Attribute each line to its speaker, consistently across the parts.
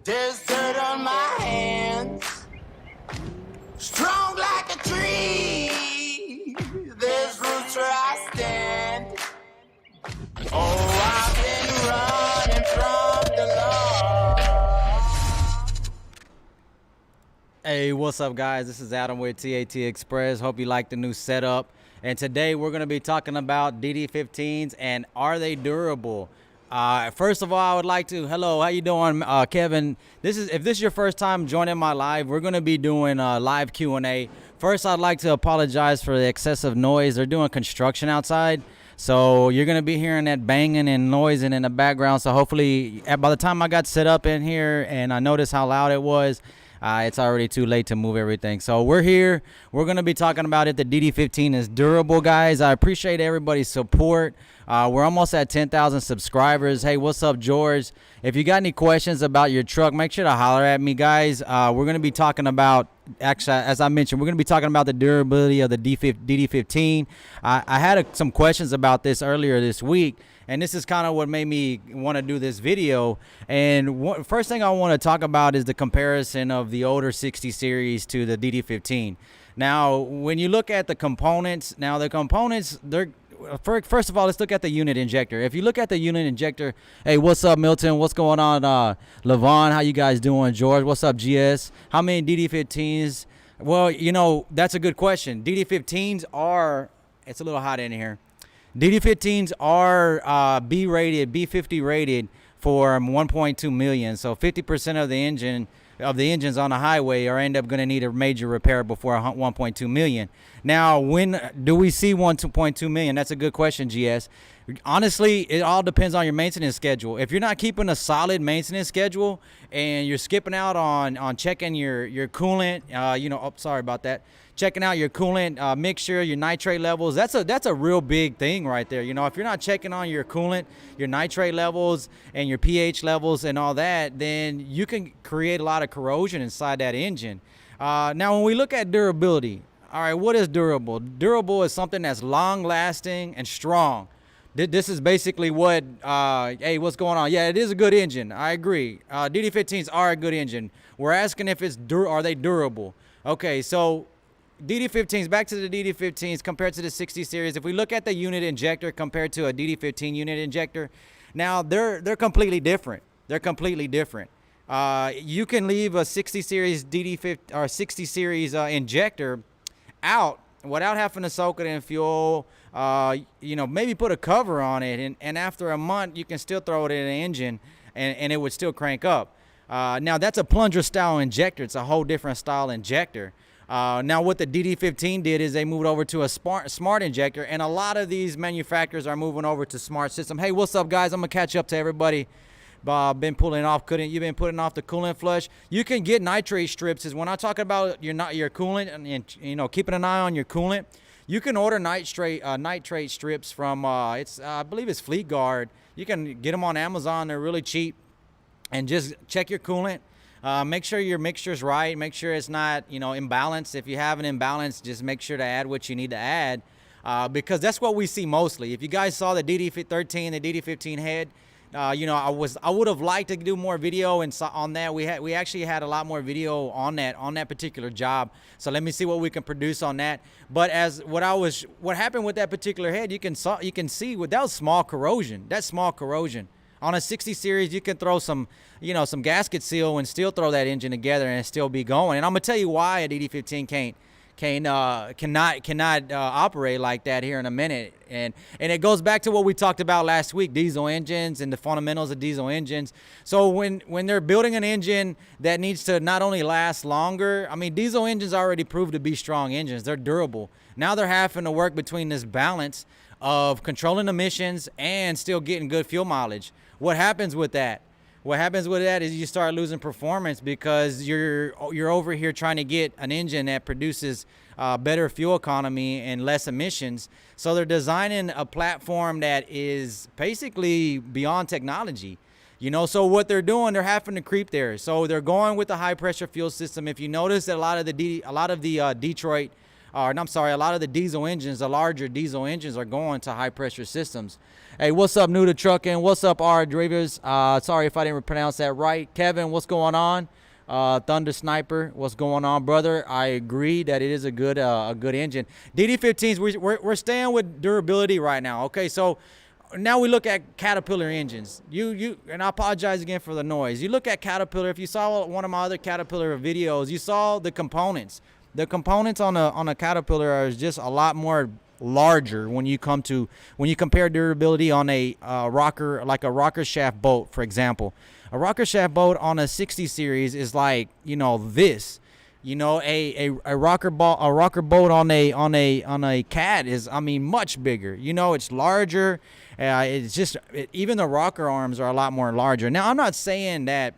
Speaker 1: There's dirt on my hands, strong like a tree. There's roots where I stand. Oh, I've been running from the law.
Speaker 2: Hey, what's up, guys? This is Adam with TAT Express. Hope you like the new setup. And today we're going to be talking about DD15s and are they durable? First of all, I would like to, hello, how you doing, Kevin? If this is your first time joining my live, we're going to be doing live Q&A. First, I'd like to apologize for the excessive noise. They're doing construction outside, so you're going to be hearing that banging and noising in the background. So hopefully, by the time I got set up in here and I noticed how loud it was, it's already too late to move everything. So we're here. We're going to be talking about it. The DD15 is durable, guys. I appreciate everybody's support. We're almost at 10,000 subscribers. Hey, what's up, George? If you got any questions about your truck, make sure to holler at me, guys. We're going to be talking about, actually, as I mentioned, we're going to be talking about the durability of the DD15. I had some questions about this earlier this week, and this is kind of what made me want to do this video. And first thing I want to talk about is the comparison of the older 60 series to the DD15. Now, when you look at the components, first of all, let's look at the unit injector. If you look at the unit injector, hey, what's up, Milton? What's going on, Levon? How you guys doing? George, what's up, GS? How many DD15s? Well, you know, that's a good question. DD15s are, it's a little hot in here. DD15s are B50 rated for 1.2 million. So 50% of the engines on the highway end up going to need a major repair before 1.2 million. Now, when do we see 1.2 million? That's a good question, GS. Honestly, it all depends on your maintenance schedule. If you're not keeping a solid maintenance schedule and you're skipping out on checking your coolant, sorry about that. Checking out your coolant mixture, your nitrate levels, that's a real big thing right there. You know, if you're not checking on your coolant, your nitrate levels, and your pH levels and all that, then you can create a lot of corrosion inside that engine. Now, when we look at durability, all right, what is durable? Durable is something that's long-lasting and strong. This is basically what, hey, what's going on? Yeah, it is a good engine. I agree. DD15s are a good engine. We're asking if are they durable? Okay, so DD15s, back to the DD15s compared to the 60 series. If we look at the unit injector compared to a DD15 unit injector, now they're completely different. They're completely different. You can leave a 60 series DD15 or 60 series injector out without having to soak it in fuel. Maybe put a cover on it, and after a month you can still throw it in an engine and it would still crank up. Now that's a plunger style injector. It's a whole different style injector. Now what the DD15 did is they moved over to a smart injector, and a lot of these manufacturers are moving over to smart system. Hey, what's up, guys? I'm gonna catch up to everybody. You've been putting off the coolant flush. You can get nitrate strips. Is when I talk about your coolant and keeping an eye on your coolant. You can order nitrate strips from I believe it's Fleet Guard. You can get them on Amazon. They're really cheap. And just check your coolant. Make sure your mixture's right. Make sure it's not imbalanced. If you have an imbalance, just make sure to add what you need to add, because that's what we see mostly. If you guys saw the DD13, the DD15 head, I would have liked to do more video on that. We actually had a lot more video on that particular job. So let me see what we can produce on that. But what happened with that particular head, you can see that was small corrosion. That's small corrosion. On a 60 series, you can throw some gasket seal and still throw that engine together and still be going. And I'm gonna tell you why a DD15 cannot operate like that here in a minute. And it goes back to what we talked about last week, diesel engines and the fundamentals of diesel engines. So when they're building an engine that needs to not only last longer, I mean, diesel engines already proved to be strong engines. They're durable. Now they're having to work between this balance of controlling emissions and still getting good fuel mileage. What happens with that? What happens with that is you start losing performance because you're over here trying to get an engine that produces better fuel economy and less emissions. So they're designing a platform that is basically beyond technology. So what they're doing, they're having to creep there. So they're going with the high pressure fuel system. If you notice that a lot of the Detroit and I'm sorry, a lot of the diesel engines, the larger diesel engines, are going to high pressure systems. Hey, what's up, new to trucking? What's up, Are DD15s? Sorry if I didn't pronounce that right. Kevin, what's going on? Thunder Sniper, what's going on, brother? I agree that it is a good engine. DD15s, we're staying with durability right now. Okay, so now we look at Caterpillar engines. And I apologize again for the noise. You look at Caterpillar. If you saw one of my other Caterpillar videos, you saw the components. The components on a Caterpillar are just a lot more larger when you compare durability on a rocker, like a rocker shaft boat, for example. A rocker shaft boat on a 60 series is like, this. A rocker boat on a cat is, much bigger. It's larger. Even the rocker arms are a lot more larger. Now, I'm not saying that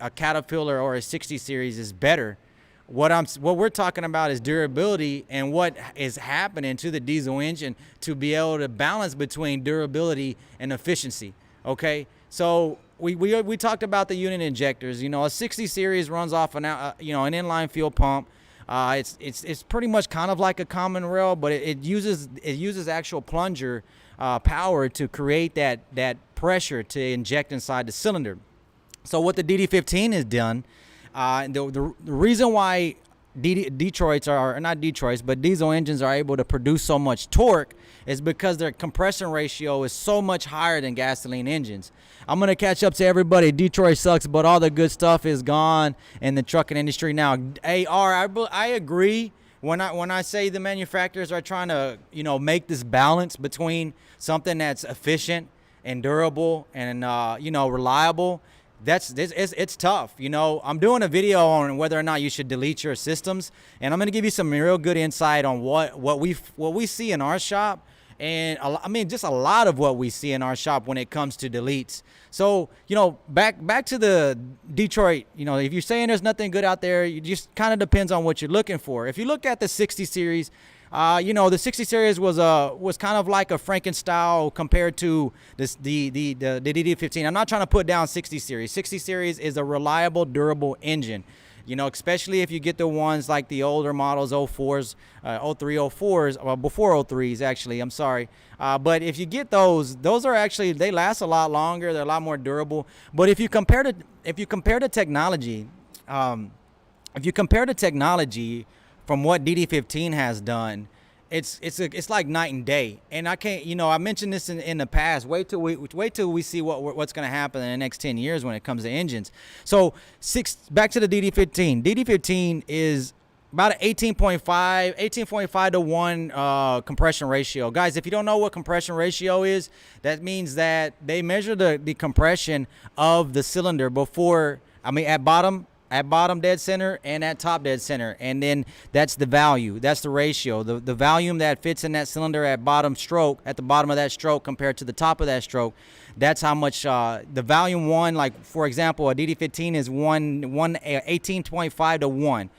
Speaker 2: a Caterpillar or a 60 series is better. What we're talking about is durability and what is happening to the diesel engine to be able to balance between durability and efficiency. Okay, so we talked about the unit injectors. A 60 series runs off an inline fuel pump. It's pretty much kind of like a common rail, but it uses actual plunger power to create that pressure to inject inside the cylinder. So what the DD15 has done, the reason why Detroit's are not Detroit's, but diesel engines are able to produce so much torque is because their compression ratio is so much higher than gasoline engines. I'm gonna catch up to everybody. Detroit sucks, but all the good stuff is gone in the trucking industry now. I agree when I say the manufacturers are trying to make this balance between something that's efficient and durable and reliable. It's tough. I'm doing a video on whether or not you should delete your systems, and I'm going to give you some real good insight on what we see in our shop, and just a lot of what we see in our shop when it comes to deletes. So back to the Detroit. If you're saying there's nothing good out there, it just kind of depends on what you're looking for. If you look at the 60 series. The 60 series was kind of like a Frankenstein compared to the DD15. I'm not trying to put down 60 series. 60 series is a reliable, durable engine. Especially if you get the ones like the older models, 04s, 03, 04s, well, before 03s actually. I'm sorry, but if you get those are actually, they last a lot longer. They're a lot more durable. But if you compare the technology, from what DD15 has done, it's like night and day. And I can't, I mentioned this in the past. Wait till we see what's going to happen in the next 10 years when it comes to engines. So back to the DD15. DD15 is about an 18.5 to 1 compression ratio. Guys, if you don't know what compression ratio is, that means that they measure the compression of the cylinder before, at bottom dead center and at top dead center, and then that's the value, that's the ratio, the volume that fits in that cylinder at the bottom of that stroke compared to the top of that stroke. That's how much the volume one, like for example, a DD15 is 18.5 to 1.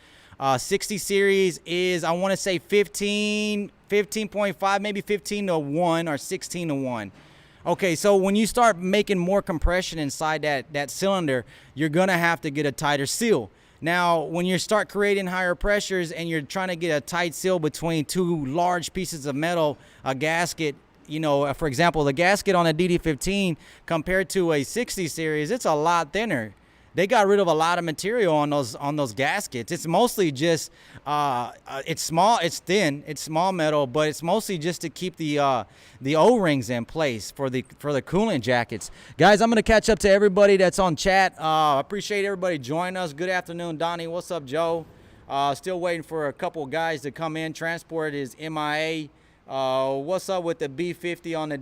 Speaker 2: 60 series is, I want to say 15.5, maybe 15 to 1 or 16 to 1. Okay, so when you start making more compression inside that cylinder, you're going to have to get a tighter seal. Now, when you start creating higher pressures and you're trying to get a tight seal between two large pieces of metal, a gasket, for example, the gasket on a DD15 compared to a 60 series, it's a lot thinner. They got rid of a lot of material on those gaskets. It's mostly just it's small, it's thin, it's small metal, but it's mostly just to keep the O-rings in place for the coolant jackets. Guys, I'm gonna catch up to everybody that's on chat. Appreciate everybody joining us. Good afternoon, Donnie. What's up, Joe? Still waiting for a couple guys to come in. Transport is MIA. What's up with the B50 on the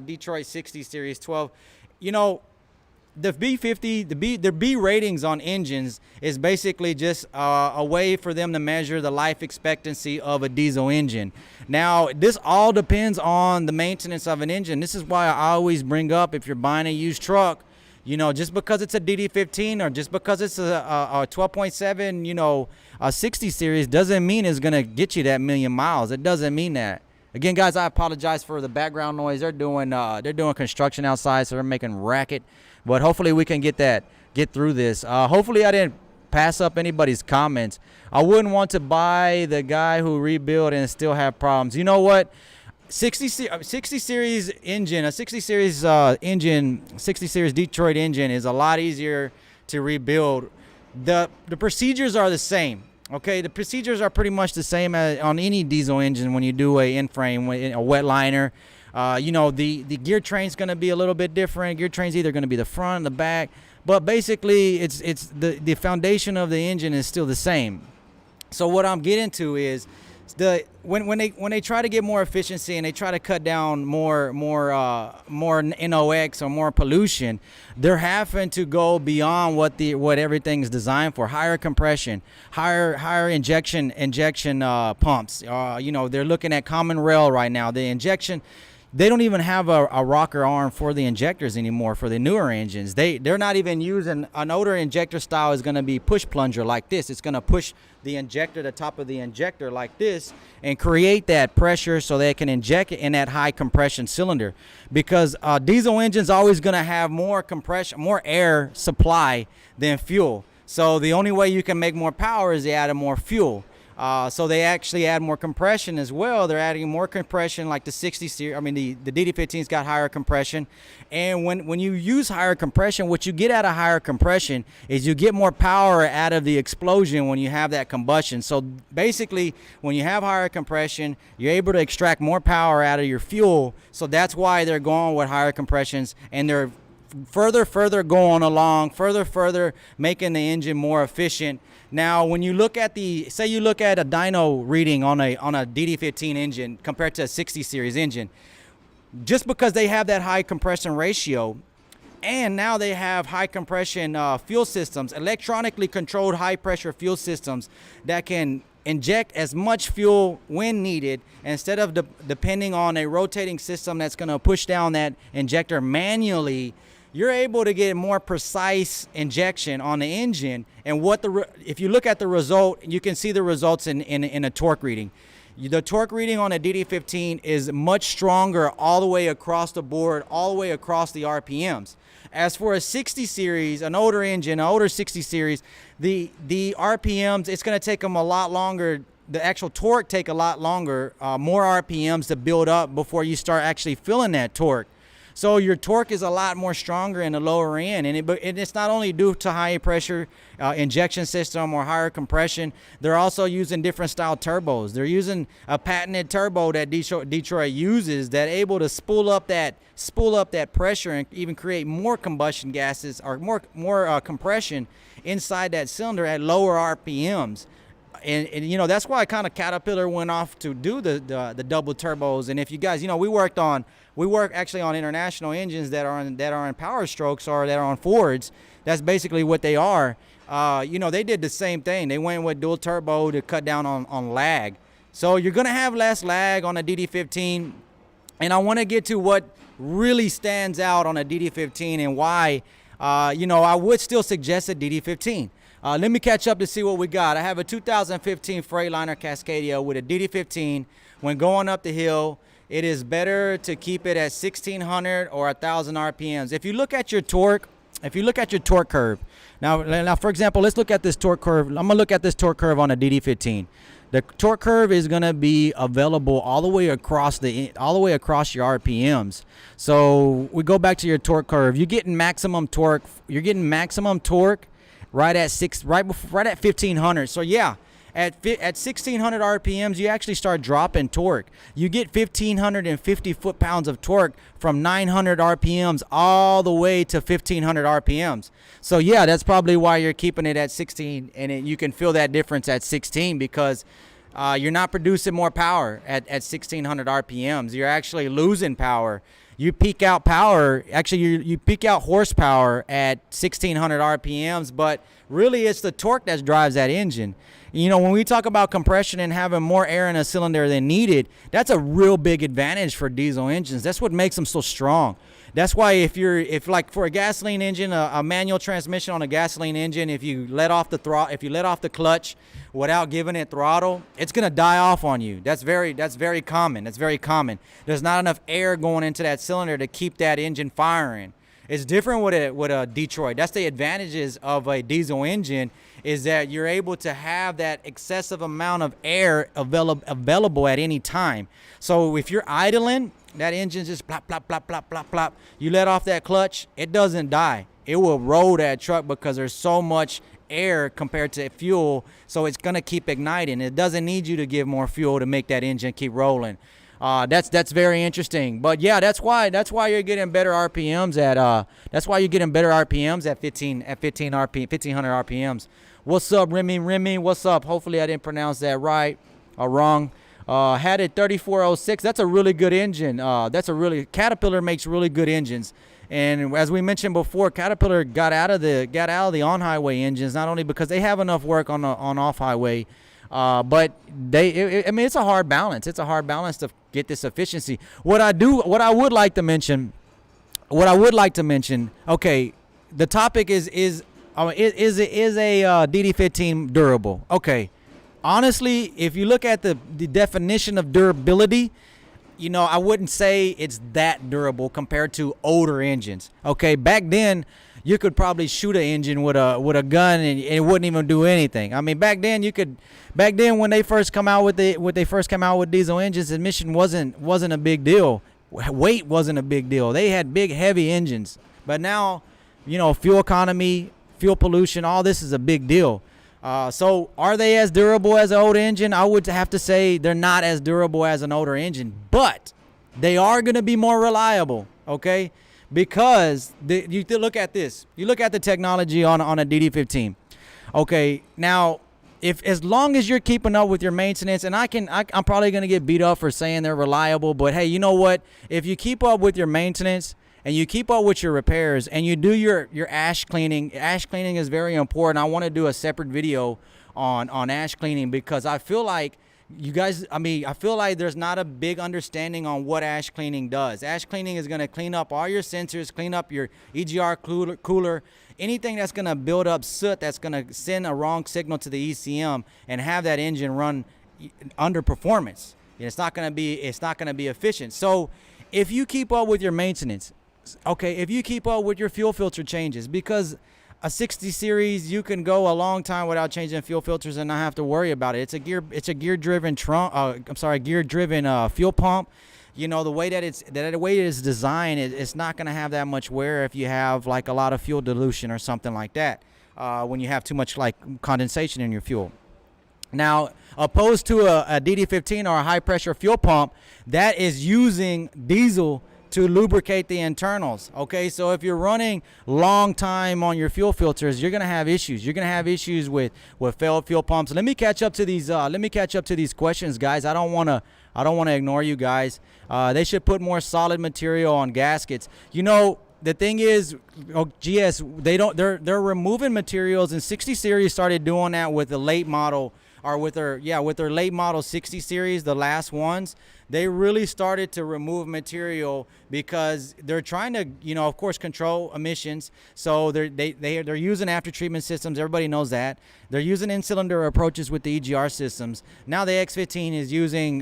Speaker 2: Detroit 60 Series 12? The B50, the B ratings on engines is basically just a way for them to measure the life expectancy of a diesel engine. Now, this all depends on the maintenance of an engine. This is why I always bring up, if you're buying a used truck, just because it's a DD15 or just because it's a 12.7, a 60 series doesn't mean it's going to get you that million miles. It doesn't mean that. Again, guys, I apologize for the background noise. They're doing construction outside, so they're making racket. But hopefully we can get through this. Hopefully I didn't pass up anybody's comments. I wouldn't want to buy the guy who rebuilt and still have problems. You know what? 60 series engine, a 60 series engine, 60 series Detroit engine is a lot easier to rebuild. The procedures are the same. Okay, the procedures are pretty much the same as on any diesel engine when you do a in-frame, a wet liner. You know, the gear train's going to be a little bit different. Gear train's either going to be the front, the back, but basically it's the foundation of the engine is still the same. So what I'm getting to is when they try to get more efficiency and they try to cut down more NOx or more pollution, they're having to go beyond what everything's designed for. Higher compression, higher injection pumps. You know, they're looking at common rail right now. The injection. They don't even have a rocker arm for the injectors anymore for the newer engines. They're not even using an older injector style is going to be push plunger like this. It's going to push the injector, the top of the injector like this, and create that pressure so they can inject it in that high compression cylinder. Because diesel engines always going to have more compression, more air supply than fuel. So the only way you can make more power is to add more fuel. So they actually add more compression as well. They're adding more compression like the 60 series. I mean, the DD15's got higher compression. And when you use higher compression, what you get out of higher compression is you get more power out of the explosion when you have that combustion. So basically, when you have higher compression, you're able to extract more power out of your fuel. So that's why they're going with higher compressions, and they're further going along, further making the engine more efficient. Now, when you look at say you look at a dyno reading on a DD15 engine compared to a 60 series engine, just because they have that high compression ratio, and now they have high compression fuel systems, electronically controlled high pressure fuel systems that can inject as much fuel when needed instead of depending on a rotating system that's going to push down that injector manually. You're able to get more precise injection on the engine, and if you look at the result, you can see the results in a torque reading. The torque reading on a DD15 is much stronger all the way across the board, all the way across the RPMs. As for a 60 series, an older engine, an older 60 series, the RPMs, it's going to take them a lot longer. The actual torque take a lot longer, more RPMs to build up before you start actually feeling that torque. So your torque is a lot more stronger in the lower end, and it's not only due to high pressure injection system or higher compression. They're also using different style turbos. They're using a patented turbo that Detroit uses that able to spool up that pressure and even create more combustion gases or more compression inside that cylinder at lower RPMs. And you know, that's why kind of Caterpillar went off to do the double turbos. And if you guys, you know, we work actually on international engines that are in Power Strokes or that are on Fords. That's basically what they are. You know, they did the same thing. They went with dual turbo to cut down on lag. So you're gonna have less lag on a DD15. And I want to get to what really stands out on a DD15 and why. You know, I would still suggest a DD15. Let me catch up to see what we got. I have a 2015 Freightliner Cascadia with a DD15. When going up the hill, it is better to keep it at 1600 or 1000 RPMs. If you look at your torque curve, now for example, let's look at this torque curve. I'm gonna look at this torque curve on a DD15. The torque curve is gonna be available all the way across your RPMs. So we go back to your torque curve. You're getting maximum torque. Right at 1500. So yeah, at 1600 RPMs, you actually start dropping torque. You get 1550 foot-pounds of torque from 900 RPMs all the way to 1500 RPMs. So yeah, that's probably why you're keeping it at 16, and you can feel that difference at 16 because you're not producing more power at 1600 RPMs. You're actually losing power. You peak out power, actually you peak out horsepower at 1600 RPMs, but really it's the torque that drives that engine. You know, when we talk about compression and having more air in a cylinder than needed, that's a real big advantage for diesel engines. That's what makes them so strong. That's why if like for a gasoline engine, a manual transmission on a gasoline engine, if you let off the clutch without giving it throttle, it's gonna die off on you. That's very common. There's not enough air going into that cylinder to keep that engine firing. It's different with a Detroit. That's the advantages of a diesel engine, is that you're able to have that excessive amount of air available at any time. So if you're idling, that engine just plop, plop, plop, plop, plop, plop. You let off that clutch, it doesn't die. It will roll that truck because there's so much air compared to fuel, so it's gonna keep igniting. It doesn't need you to give more fuel to make that engine keep rolling. That's very interesting. But yeah, that's why you're getting better RPMs at 1500 RPMs. What's up, Remy? What's up? Hopefully I didn't pronounce that right or wrong. Had it 3406. That's a really good engine. Caterpillar makes really good engines. And as we mentioned before, Caterpillar got out of the on-highway engines, not only because they have enough work on off-highway, but it's a hard balance. It's a hard balance to get this efficiency. What I would like to mention. Okay, the topic is a DD15 durable? Okay, honestly, if you look at the definition of durability, I wouldn't say it's that durable compared to older engines. Okay, back then you could probably shoot an engine with a gun and it wouldn't even do anything. I mean, back then when they first come out with diesel engines, emission wasn't a big deal. Weight wasn't a big deal. They had big, heavy engines. But now, fuel economy, fuel pollution, all this is a big deal. So are they as durable as an older engine? I would have to say they're not as durable as an older engine, but they are going to be more reliable, okay? Because you look at this. You look at the technology on a DD15. Okay, now, as long as you're keeping up with your maintenance, and I'm probably going to get beat up for saying they're reliable, but hey, you know what? If you keep up with your maintenance, and you keep up with your repairs, and you do your ash cleaning. Ash cleaning is very important. I want to do a separate video on ash cleaning, because I feel like I feel like there's not a big understanding on what ash cleaning does. Ash cleaning is going to clean up all your sensors, clean up your EGR cooler, anything that's going to build up soot that's going to send a wrong signal to the ECM and have that engine run under performance. It's not going to be efficient. So if you keep up with your maintenance, okay, if you keep up with your fuel filter changes, because a 60 series, you can go a long time without changing fuel filters and not have to worry about it. It's a gear driven fuel pump. The way that it's designed, it's not going to have that much wear if you have like a lot of fuel dilution or something like that. When you have too much like condensation in your fuel. Now, opposed to a DD15 or a high pressure fuel pump that is using diesel to lubricate the internals. Okay, so if you're running long time on your fuel filters, you're gonna have issues. You're gonna have issues with failed fuel pumps. Let me catch up to these. Questions, guys. I don't wanna ignore you guys. They should put more solid material on gaskets. The thing is, GS, they're removing materials, and 60 series started doing that with the late model, or with their late model 60 series, the last ones. They really started to remove material because they're trying to, of course, control emissions. So they're using after treatment systems. Everybody knows that. They're using in-cylinder approaches with the EGR systems. Now the X15 is using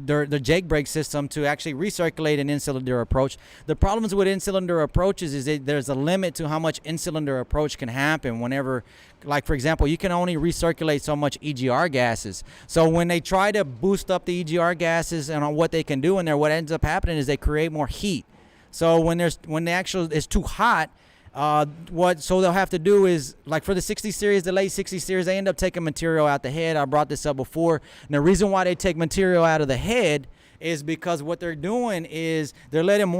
Speaker 2: their Jake brake system to actually recirculate an in-cylinder approach. The problems with in-cylinder approaches is that there's a limit to how much in-cylinder approach can happen whenever, like for example, you can only recirculate so much EGR gases. So when they try to boost up the EGR gases and on what they can do in there, what ends up happening is they create more heat. So when it's too hot, so they'll have to do is, like for the 60 series, the late 60 series, they end up taking material out the head. I brought this up before. And the reason why they take material out of the head is because what they're doing is they're letting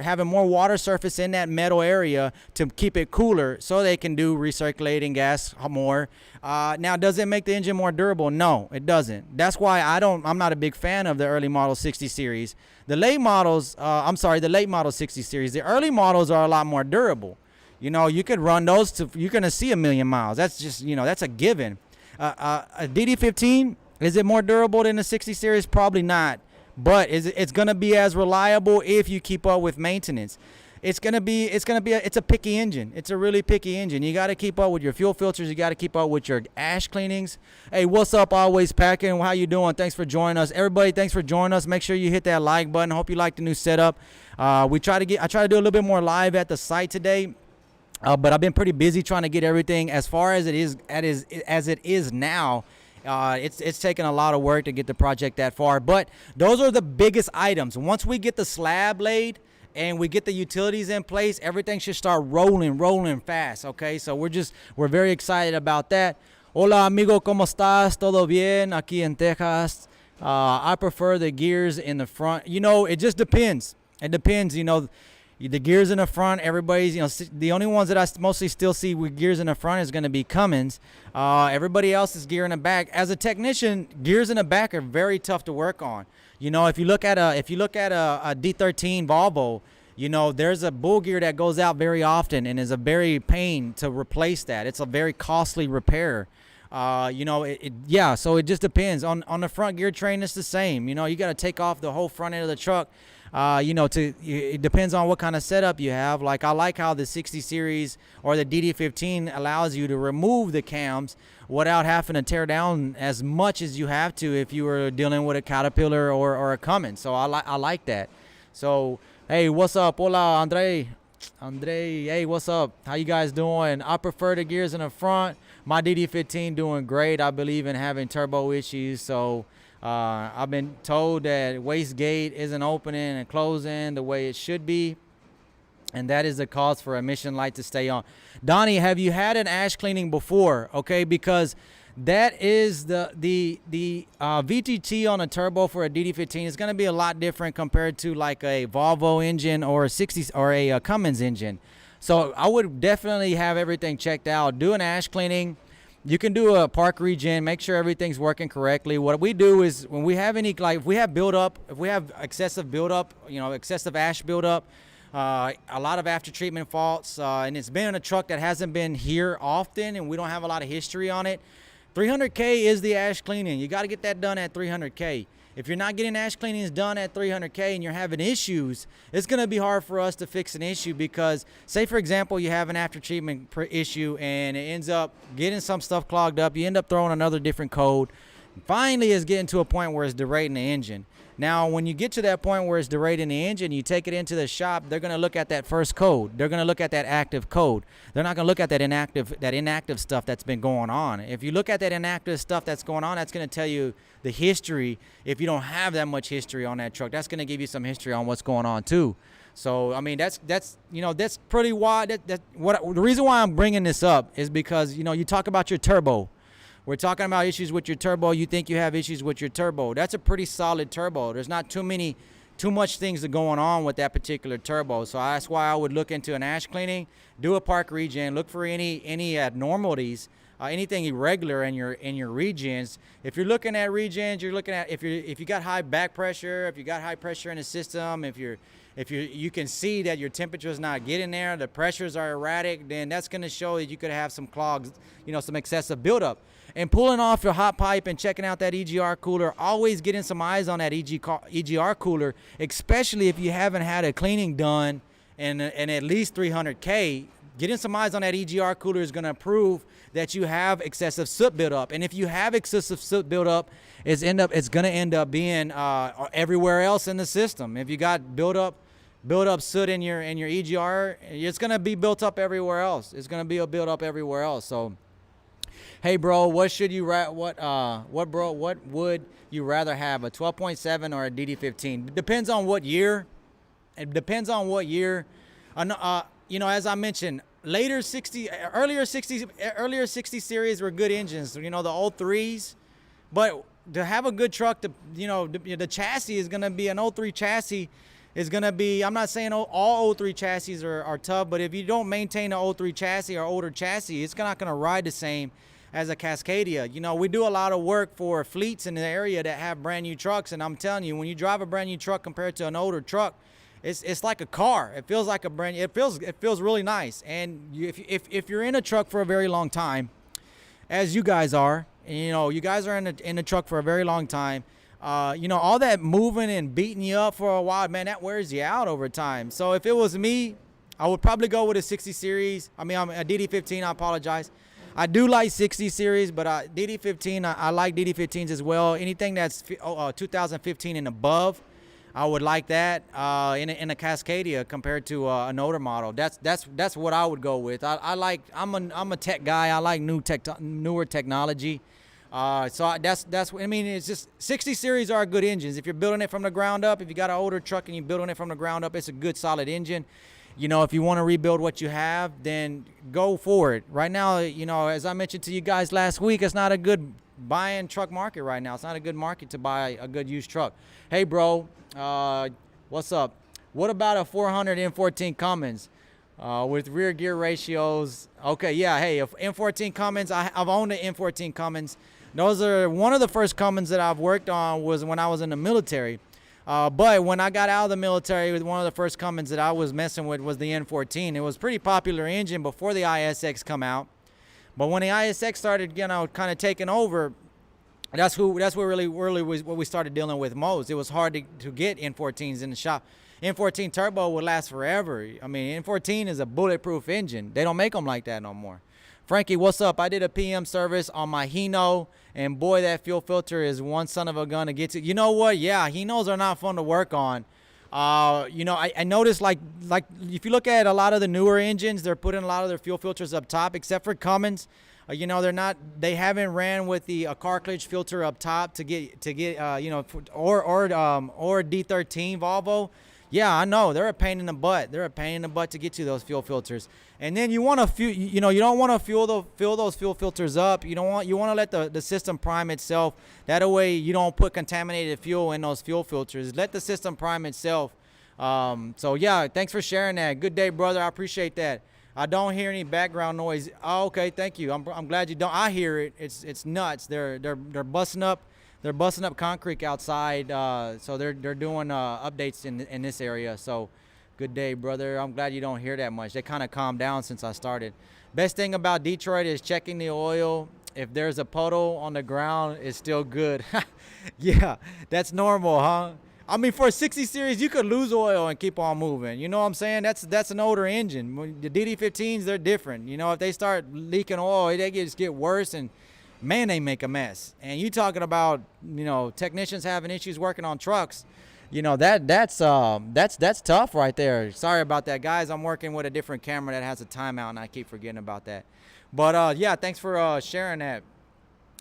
Speaker 2: having more water surface in that metal area to keep it cooler, so they can do recirculating gas more. Now, does it make the engine more durable? No, it doesn't. That's why I'm not a big fan of the early model 60 series. The late model 60 series. The early models are a lot more durable. You could run those you're going to see 1,000,000 miles. That's just, that's a given. A DD15, is it more durable than the 60 series? Probably not. But it's going to be as reliable if you keep up with maintenance. it's a picky engine. It's a really picky engine. You got to keep up with your fuel filters. You got to keep up with your ash cleanings. Hey, what's up, Always Packing? How you doing? Thanks for joining us, everybody. Thanks for joining us. Make sure you hit that like button. Hope you like the new setup. I try to do a little bit more live at the site today, but I've been pretty busy trying to get everything as far as it is now. It's taken a lot of work to get the project that far, but those are the biggest items. Once we get the slab laid and we get the utilities in place, everything should start rolling fast. Okay, so we're very excited about that. Hola amigo, ¿cómo estás? ¿Todo bien aquí en Texas? I prefer the gears in the front. It just depends. It depends. The gears in the front, everybody's, the only ones that I mostly still see with gears in the front is going to be Cummins. Everybody else is gear in the back. As a technician, gears in the back are very tough to work on. If you look at a D13 Volvo, there's a bull gear that goes out very often and is a very pain to replace that. It's a very costly repair. So it just depends. On the front gear train, it's the same. You got to take off the whole front end of the truck. It depends on what kind of setup you have. Like, I like how the 60 series or the DD15 allows you to remove the cams without having to tear down as much as you have to if you were dealing with a Caterpillar or a Cummins. So I like that. So, hey, what's up? Hola, Andre, hey, what's up? How you guys doing? I prefer the gears in the front. My DD15 doing great. I believe in having turbo issues, so I've been told that wastegate isn't opening and closing the way it should be, and that is the cause for emission light to stay on. Donnie, have you had an ash cleaning before? Okay, because that is the VTT on a turbo for a DD15 is going to be a lot different compared to like a Volvo engine or a 60 or a Cummins engine. So I would definitely have everything checked out. Do an ash cleaning. You can do a park regen, make sure everything's working correctly. What we do is when we have if we have buildup, if we have excessive buildup, excessive ash buildup, a lot of after treatment faults, and it's been in a truck that hasn't been here often and we don't have a lot of history on it, 300K is the ash cleaning. You got to get that done at 300K. If you're not getting ash cleanings done at 300K and you're having issues, it's going to be hard for us to fix an issue because, say, for example, you have an after treatment issue and it ends up getting some stuff clogged up. You end up throwing another different code. Finally, it's getting to a point where it's derating the engine. Now, when you get to that point where it's derating the engine, you take it into the shop, they're going to look at that first code. They're going to look at that active code. They're not going to look at that inactive stuff that's been going on. If you look at that inactive stuff that's going on, that's going to tell you the history. If you don't have that much history on that truck, that's going to give you some history on what's going on too. So, I mean, that's pretty wide. The reason why I'm bringing this up is because, you talk about your turbo. We're talking about issues with your turbo. You think you have issues with your turbo. That's a pretty solid turbo. There's not too much things going on with that particular turbo. So that's why I would look into an ash cleaning, do a park regen, look for any abnormalities, anything irregular in your regens. If you're looking at regens, you're looking at if you got high back pressure, if you got high pressure in the system, if you can see that your temperature is not getting there, the pressures are erratic, then that's going to show that you could have some clogs, some excessive buildup. And pulling off your hot pipe and checking out that EGR cooler, always getting some eyes on that EGR cooler, especially if you haven't had a cleaning done and at least 300K. Getting some eyes on that EGR cooler is going to prove that you have excessive soot buildup. And if you have excessive soot buildup, it's going to end up being everywhere else in the system. If you got buildup soot in your EGR, it's going to be built up everywhere else. It's going to be built up everywhere else. So, hey, bro, what would you rather have, a 12.7 or a DD15? It depends on what year. As I mentioned, earlier 60 series were good engines, the old 3s. But to have a good truck, the chassis is going to be an 03 chassis. Is going to be, I'm not saying all 03 chassis are tough, but if you don't maintain an 03 chassis or older chassis, it's not going to ride the same as a Cascadia. We do a lot of work for fleets in the area that have brand new trucks, and I'm telling you, when you drive a brand new truck compared to an older truck, it's like a car. It feels like it feels really nice. And if you're in a truck for a very long time, as you guys are, and, you guys are in a truck for a very long time, all that moving and beating you up for a while, man, that wears you out over time. So if it was me, I would probably go with a 60 series. I mean, I'm a DD15. I apologize. I do like 60 series, but DD15, I like DD15s as well. Anything that's 2015 and above, I would like that in a Cascadia compared to an older model. That's what I would go with. I'm a tech guy. I like newer technology. That's what I mean. It's just 60 series are good engines. If you're building it from the ground up, if you got an older truck and you're building it from the ground up, it's a good solid engine. You know, if you want to rebuild what you have, then go for it. Right now, you know, as I mentioned to you guys last week, it's not a good buying truck market right now. It's not a good market to buy a good used truck. Hey, bro, what's up? What about a 400 M14 Cummins with rear gear ratios? Okay, yeah, hey, if M14 Cummins, I've owned the M14 Cummins. Those are one of the first Cummins that I've worked on was when I was in the military. But when I got out of the military, with one of the first Cummins that I was messing with was the N14. It was a pretty popular engine before the ISX come out. But when the ISX started, you know, kind of taking over, that's what really was what we started dealing with most. It was hard to get N14s in the shop. N14 turbo would last forever. I mean, N14 is a bulletproof engine. They don't make them like that no more. Frankie, what's up? I did a PM service on my Hino, and boy, that fuel filter is one son of a gun to get to. You know what? Yeah, Hinos are not fun to work on. You know, I noticed like if you look at a lot of the newer engines, they're putting a lot of their fuel filters up top, except for Cummins. You know, they haven't ran with the cartridge filter up top to get you know, or D13 Volvo. Yeah, I know they're a pain in the butt. They're a pain in the butt to get to those fuel filters. And then you want to you know, you don't want to fill those fuel filters up. You want to let the system prime itself. That way you don't put contaminated fuel in those fuel filters. Let the system prime itself. So yeah, thanks for sharing that. Good day, brother. I appreciate that. I don't hear any background noise. Oh, okay, thank you. I'm glad you don't. I hear it. It's nuts. They're busting up. They're busting up concrete outside, so they're doing updates in this area. So, good day, brother. I'm glad you don't hear that much. They kind of calmed down since I started. Best thing about Detroit is checking the oil. If there's a puddle on the ground, it's still good. Yeah, that's normal, huh? I mean, for a 60 series, you could lose oil and keep on moving. You know what I'm saying? That's an older engine. The DD15s, they're different. You know, if they start leaking oil, they just get worse, and man, they make a mess. And you talking about, you know, technicians having issues working on trucks. You know, that's tough right there. Sorry about that, guys. I'm working with a different camera that has a timeout, and I keep forgetting about that. But yeah, thanks for sharing that.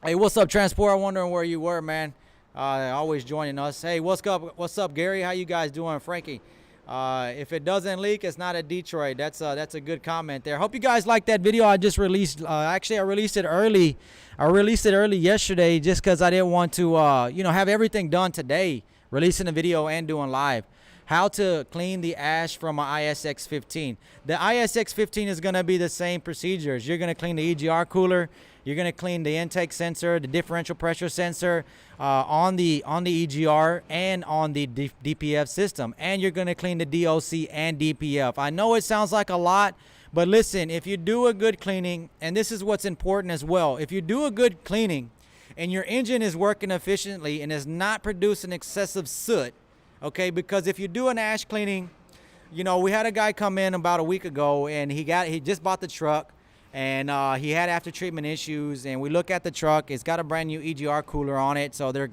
Speaker 2: Hey, what's up, Transport? I'm wondering where you were, man. Always joining us. Hey, what's up, Gary? How you guys doing, Frankie? If it doesn't leak, it's not at Detroit. That's a good comment there. Hope you guys like that video I just released. Actually, I released it early. I released it early yesterday just because I didn't want to, you know, have everything done today, releasing the video and doing live. How to clean the ash from an ISX 15. The ISX 15 is going to be the same procedures. You're going to clean the EGR cooler. You're going to clean the intake sensor, the differential pressure sensor on the EGR and on the DPF system. And you're going to clean the DOC and DPF. I know it sounds like a lot, but listen, if you do a good cleaning, and this is what's important as well, if you do a good cleaning and your engine is working efficiently and is not producing excessive soot, okay, because if you do an ash cleaning, you know, we had a guy come in about a week ago and he just bought the truck. And he had after treatment issues, and we look at the truck. It's got a brand new EGR cooler on it, so they're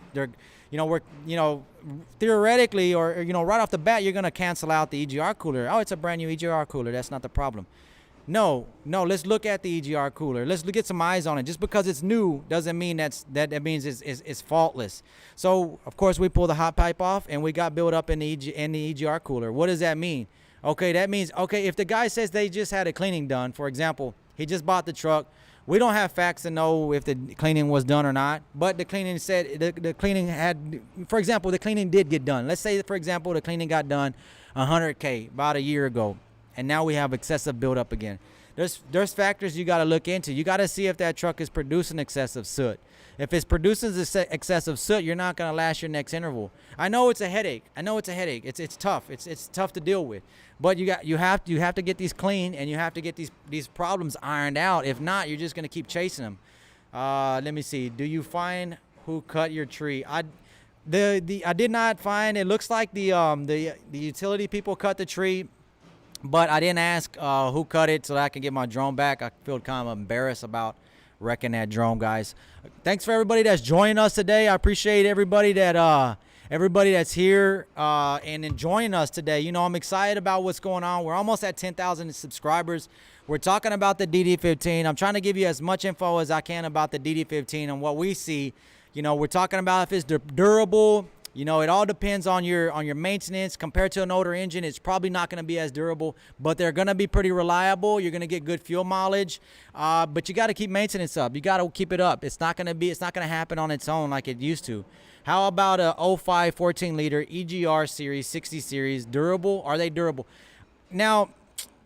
Speaker 2: theoretically or right off the bat you're gonna cancel out the EGR cooler. Oh, it's a brand new EGR cooler. That's not the problem. No. Let's look at the EGR cooler. Let's get some eyes on it. Just because it's new doesn't mean that means it's faultless. So of course we pull the hot pipe off, and we got built up in the EGR cooler. What does that mean? Okay, that means if the guy says they just had a cleaning done, for example. He just bought the truck. We don't have facts to know if the cleaning was done or not, but the cleaning said the cleaning had, for example, the cleaning did get done. Let's say, for example, the cleaning got done 100K about a year ago, and now we have excessive buildup again. There's factors you got to look into. You got to see if that truck is producing excessive soot. If it's producing excessive soot, you're not going to last your next interval. I know it's a headache. It's tough. It's tough to deal with. But you have to get these clean, and you have to get these problems ironed out. If not, you're just going to keep chasing them. Let me see. Do you find who cut your tree? I did not find. It looks like the utility people cut the tree. But I didn't ask who cut it so that I can get my drone back. I feel kind of embarrassed about wrecking that drone, guys. Thanks for everybody that's joining us today. I appreciate everybody that's here and enjoying us today. You know, I'm excited about what's going on. We're almost at 10,000 subscribers. We're talking about the DD15. I'm trying to give you as much info as I can about the DD15 and what we see. You know, we're talking about if it's durable. You know, it all depends on your maintenance. Compared to an older engine, it's probably not going to be as durable, but they're going to be pretty reliable. You're going to get good fuel mileage, but you got to keep maintenance up. You got to keep it up. It's not going to happen on its own like it used to. How about a 05 14-liter EGR series, 60 series, durable? Are they durable? Now,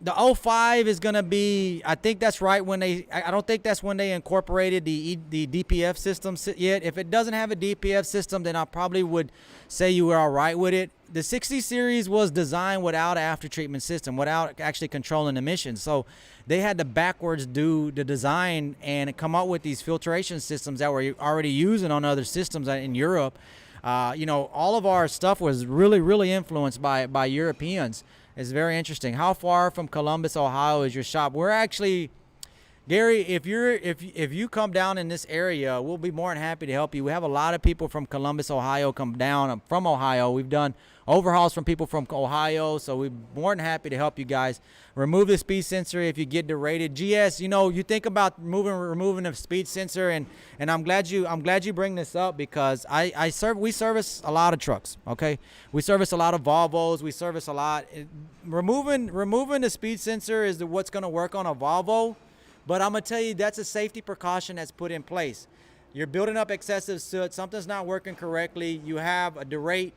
Speaker 2: the 05 is going to be, I think that's right when I don't think that's when they incorporated the DPF system yet. If it doesn't have a DPF system, then I probably would say you were all right with it. The 60 series was designed without an after treatment system, without actually controlling emissions. So they had to backwards do the design and come up with these filtration systems that were already using on other systems in Europe. You know, all of our stuff was really influenced by Europeans. It's very interesting. How far from Columbus, Ohio is your shop? We're actually, Gary, if you come down in this area, we'll be more than happy to help you. We have a lot of people from Columbus, Ohio come down from Ohio. We've done overhauls from people from Ohio, so we're more than happy to help you guys. Remove the speed sensor if you get derated. GS, you know, you think about removing the speed sensor, and I'm glad you bring this up because we service a lot of trucks. Okay, we service a lot of Volvos. We service a lot. Removing the speed sensor is what's going to work on a Volvo. But I'm going to tell you, that's a safety precaution that's put in place. You're building up excessive soot. Something's not working correctly. You have a derate.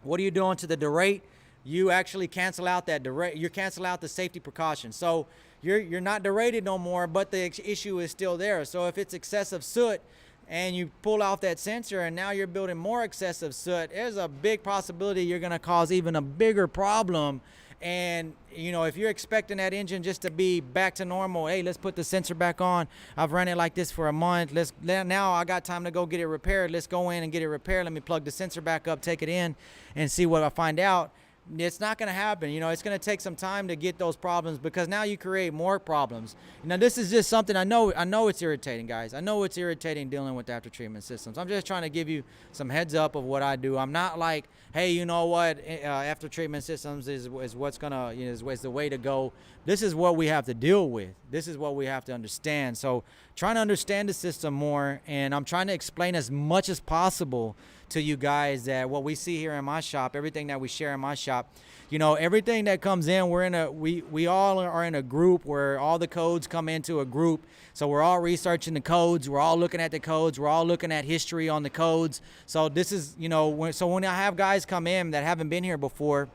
Speaker 2: What are you doing to the derate? You actually cancel out that derate. You cancel out the safety precaution. So you're not derated no more, but the issue is still there. So if it's excessive soot and you pull off that sensor and now you're building more excessive soot, there's a big possibility you're going to cause even a bigger problem. And, you know, if you're expecting that engine just to be back to normal, hey, let's put the sensor back on. I've run it like this for a month. Now I got time to go get it repaired. Let's go in and get it repaired. Let me plug the sensor back up, take it in, and see what I find out. It's not going to happen. You know, it's going to take some time to get those problems because now you create more problems. Now, this is just something I know it's irritating, guys. I know it's irritating dealing with after treatment systems. I'm just trying to give you some heads up of what I do. I'm not like, hey, you know what, after treatment systems is what's going to, you know, is the way to go. This is what we have to deal with. This is what we have to understand. So trying to understand the system more, and I'm trying to explain as much as possible to you guys that what we see here in my shop, everything that we share in my shop, you know, everything that comes in, we all are in a group where all the codes come into a group. So we're all researching the codes. We're all looking at the codes. We're all looking at history on the codes. So this is, you know, when I have guys come in that haven't been here before,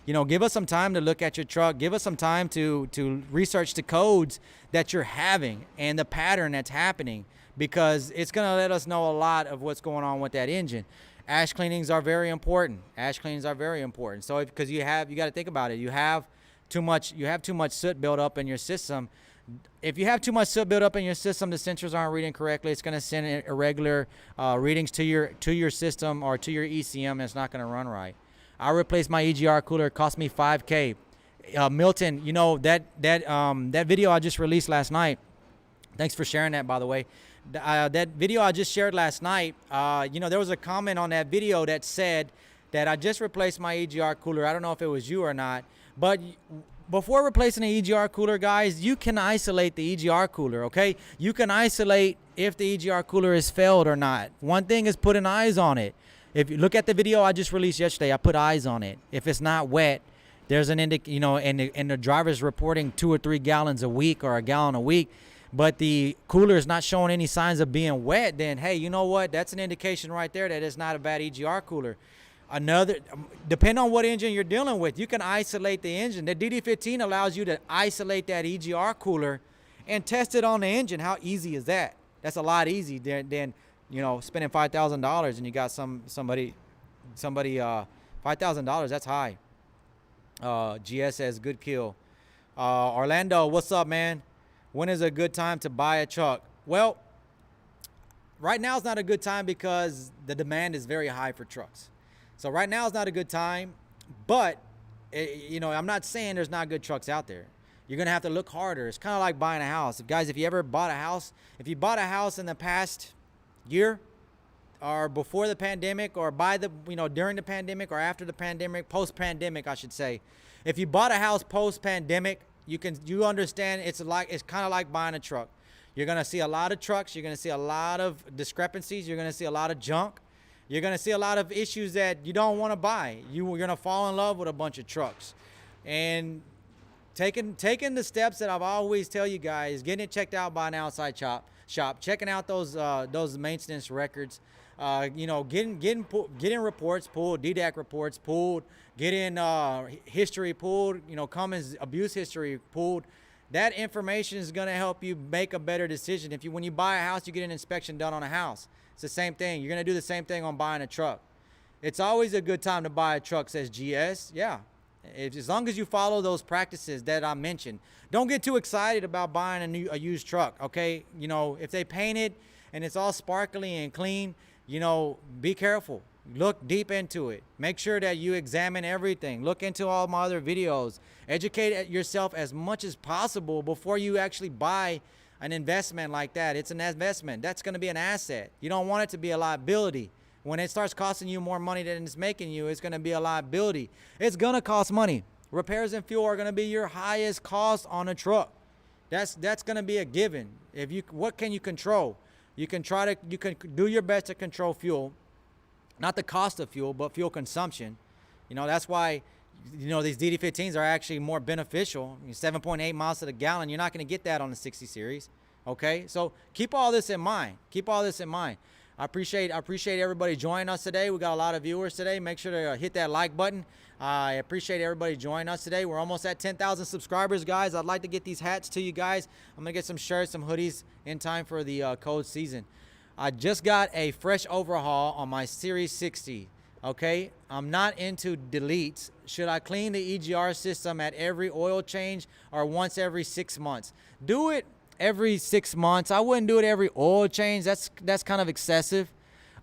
Speaker 2: you know, give us some time to look at your truck. Give us some time to research the codes that you're having and the pattern that's happening, because it's going to let us know a lot of what's going on with that engine. Ash cleanings are very important. Ash cleanings are very important. So because you got to think about it. You have too much soot built up in your system. If you have too much soot built up in your system, the sensors aren't reading correctly. It's going to send irregular readings to your system or to your ECM, and it's not going to run right. I replaced my EGR cooler. It cost me $5K. Milton, you know, that video I just released last night. Thanks for sharing that, by the way. That video I just shared last night, you know, there was a comment on that video that said that I just replaced my EGR cooler. I don't know if it was you or not, but before replacing the EGR cooler, guys, you can isolate the EGR cooler, okay? You can isolate if the EGR cooler is failed or not. One thing is putting eyes on it. If you look at the video I just released yesterday, I put eyes on it. If it's not wet, there's an you know, and the driver's reporting 2 or 3 gallons a week or a gallon a week, but the cooler is not showing any signs of being wet, then hey, you know what? That's an indication right there that it's not a bad EGR cooler. Depending on what engine you're dealing with, you can isolate the engine. The DD15 allows you to isolate that EGR cooler and test it on the engine. How easy is that? That's a lot easier than you know, spending $5,000 and you got somebody $5,000. That's high. GS says good kill. Orlando, what's up, man? When is a good time to buy a truck? Well, right now is not a good time because the demand is very high for trucks. So right now is not a good time, but you know, I'm not saying there's not good trucks out there. You're going to have to look harder. It's kind of like buying a house. Guys, if you ever bought a house, if you bought a house in the past year or before the pandemic or during the pandemic or after the pandemic, post-pandemic, I should say. If you bought a house post-pandemic, you understand it's kind of like buying a truck. You're going to see a lot of trucks. You're going to see a lot of discrepancies. You're going to see a lot of junk. You're going to see a lot of issues that you don't want to buy. You're going to fall in love with a bunch of trucks. And taking the steps that I've always tell you guys, getting it checked out by an outside shop, checking out those maintenance records, getting reports pulled, DDAC reports pulled, getting history pulled, Cummins abuse history pulled. That information is going to help you make a better decision. When you buy a house, you get an inspection done on a house. It's the same thing. You're going to do the same thing on buying a truck. It's always a good time to buy a truck, says GS. Yeah. As long as you follow those practices that I mentioned. Don't get too excited about buying a used truck, okay? If they paint it and it's all sparkly and clean, be careful. Look deep into it. Make sure that you examine everything. Look into all my other videos. Educate yourself as much as possible before you actually buy an investment like that. It's an investment. That's going to be an asset. You don't want it to be a liability. When it starts costing you more money than it's making you, it's going to be a liability. It's going to cost money. Repairs and fuel are going to be your highest cost on a truck. That's going to be a given. What can you control? You can do your best to control fuel. Not the cost of fuel, but fuel consumption. That's why, these DD15s are actually more beneficial. 7.8 miles to the gallon. You're not going to get that on the 60 series. Okay? So keep all this in mind. I appreciate everybody joining us today. We got a lot of viewers today. Make sure to hit that like button. I appreciate everybody joining us today. We're almost at 10,000 subscribers, guys. I'd like to get these hats to you guys. I'm going to get some shirts, some hoodies in time for the cold season. I just got a fresh overhaul on my Series 60. Okay, I'm not into deletes. Should I clean the EGR system at every oil change or once every 6 months? Do it every 6 months. I wouldn't do it every oil change. That's kind of excessive.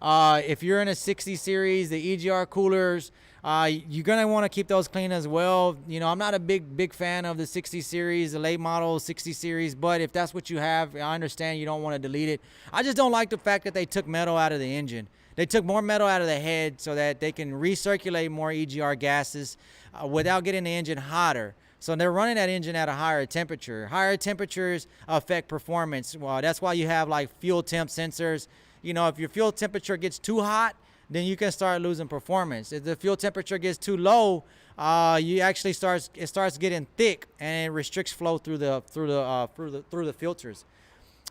Speaker 2: If you're in a 60 series, the EGR coolers, you're gonna want to keep those clean as well. I'm not a big fan of the 60 series, the late model 60 series, but if that's what you have, I understand you don't want to delete it. I just don't like the fact that they took metal out of the engine. They took more metal out of the head so that they can recirculate more EGR gases without getting the engine hotter. So they're running that engine at a higher temperature. Higher temperatures affect performance. Well, that's why you have like fuel temp sensors. If your fuel temperature gets too hot, then you can start losing performance. If the fuel temperature gets too low, it starts getting thick and it restricts flow through the filters.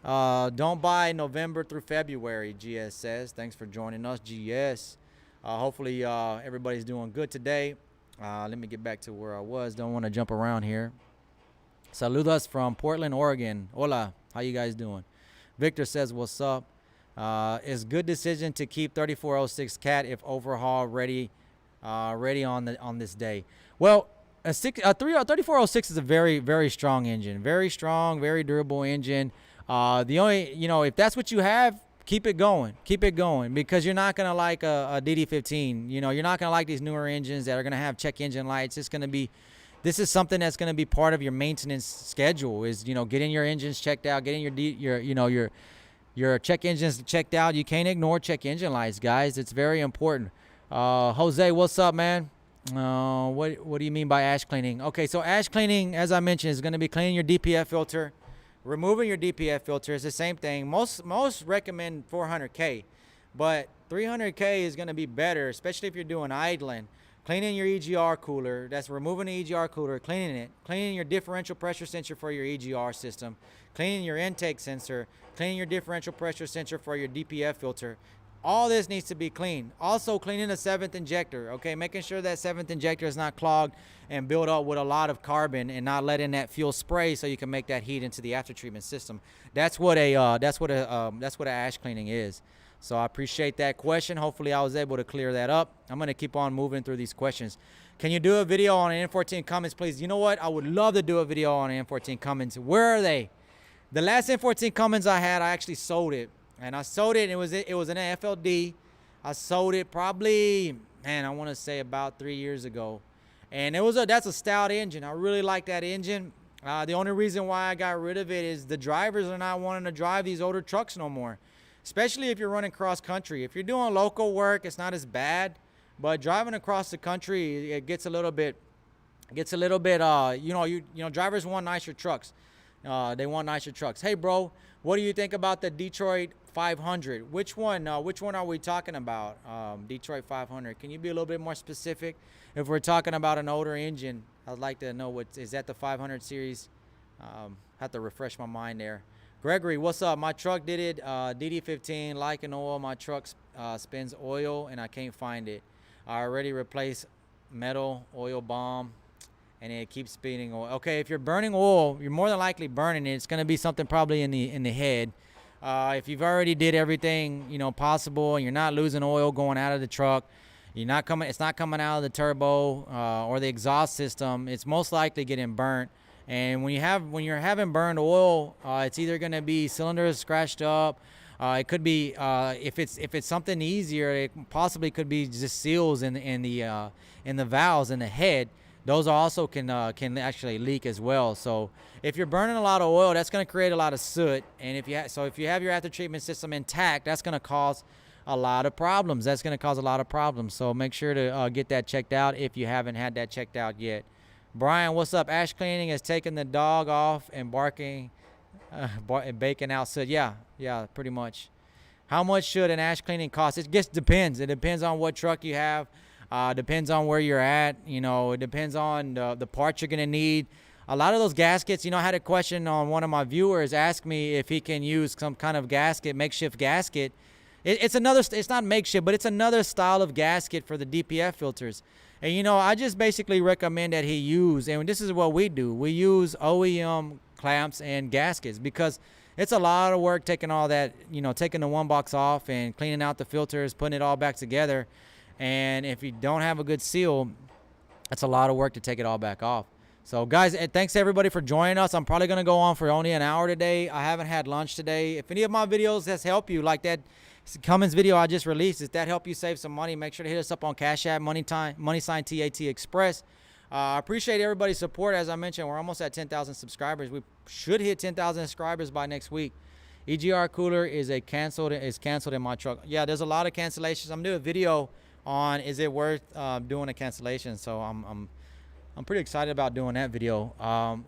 Speaker 2: Don't buy November through February, GS says. Thanks for joining us, GS. Hopefully everybody's doing good today. Let me get back to where I was. Don't want to jump around here. Saludos from Portland, Oregon. Hola, how you guys doing? Victor says, what's up? It's good decision to keep 3406 cat if overhaul ready on this day. Well, a 3406 is a very, very strong engine. Very strong, very durable engine. The only, if that's what you have, keep it going because you're not going to like a DD15. You're not going to like these newer engines that are going to have check engine lights. This is something that's going to be part of your maintenance schedule is, getting your engines checked out, getting your check engines checked out. You can't ignore check engine lights, guys. It's very important. Jose, what's up, man? What do you mean by ash cleaning? Okay, so ash cleaning, as I mentioned, is going to be cleaning your DPF filter. Removing your DPF filter is the same thing. Most recommend 400K, but 300K is going to be better, especially if you're doing idling. Cleaning your EGR cooler, that's removing the EGR cooler, cleaning it. Cleaning your differential pressure sensor for your EGR system. Cleaning your intake sensor. Cleaning your differential pressure sensor for your DPF filter. All this needs to be cleaned. Also cleaning the 7th injector, okay? Making sure that 7th injector is not clogged and built up with a lot of carbon and not letting that fuel spray so you can make that heat into the after treatment system. That's what ash cleaning is. So I appreciate that question. Hopefully I was able to clear that up. I'm going to keep on moving through these questions. Can you do a video on an N14 Cummins, please? You know what? I would love to do a video on an N14 Cummins. Where are they? The last N14 Cummins I had, I actually sold it. And I sold it, and it was an FLD. I sold it probably, I want to say about 3 years ago. And that's a stout engine. I really like that engine. The only reason why I got rid of it is the drivers are not wanting to drive these older trucks no more, especially if you're running cross country. If you're doing local work, it's not as bad, but driving across the country, it gets a little bit, drivers want nicer trucks. They want nicer trucks. Hey, bro, what do you think about the Detroit 500? Which one are we talking about? Detroit 500. Can you be a little bit more specific? If we're talking about an older engine, I'd like to know is that the 500 series? Have to refresh my mind there. Gregory, what's up? My truck did it. DD15, like an oil. My truck spins oil and I can't find it. I already replaced metal oil bomb and it keeps spinning oil. Okay, if you're burning oil, you're more than likely burning it. It's going to be something probably in the head. If you've already did everything possible and you're not losing oil going out of the truck, it's not coming out of the turbo or the exhaust system, it's most likely getting burnt. And when you're having burned oil, it's either going to be cylinders scratched up. It could be if it's something easier, it possibly could be just seals in the valves in the head. Those also can actually leak as well. So if you're burning a lot of oil, that's going to create a lot of soot. And if you have your after treatment system intact, that's going to cause a lot of problems. So make sure to get that checked out if you haven't had that checked out yet. Brian, what's up? Ash cleaning is taking the dog off and barking and baking out soot. Yeah, pretty much. How much should an ash cleaning cost? It just depends. It depends on what truck you have. Depends on where you're at. It depends on the parts you're going to need. A lot of those gaskets, I had a question on one of my viewers ask me if he can use some kind of gasket, makeshift gasket. It's not makeshift, but it's another style of gasket for the DPF filters. And, I just basically recommend that he use, and this is what we do. We use OEM clamps and gaskets because it's a lot of work taking all that, taking the one box off and cleaning out the filters, putting it all back together. And if you don't have a good seal, it's a lot of work to take it all back off. So guys, thanks everybody for joining us. I'm probably going to go on for only an hour today. I haven't had lunch today. If any of my videos has helped you, like that Cummins video I just released, if that helped you save some money, make sure to hit us up on Cash App, money sign TAT Express. I appreciate everybody's support. As I mentioned, we're almost at 10,000 subscribers. We should hit 10,000 subscribers by next week. EGR cooler is canceled in my truck. Yeah, there's a lot of cancellations. I'm doing a video on is it worth doing a cancellation, so I'm pretty excited about doing that video.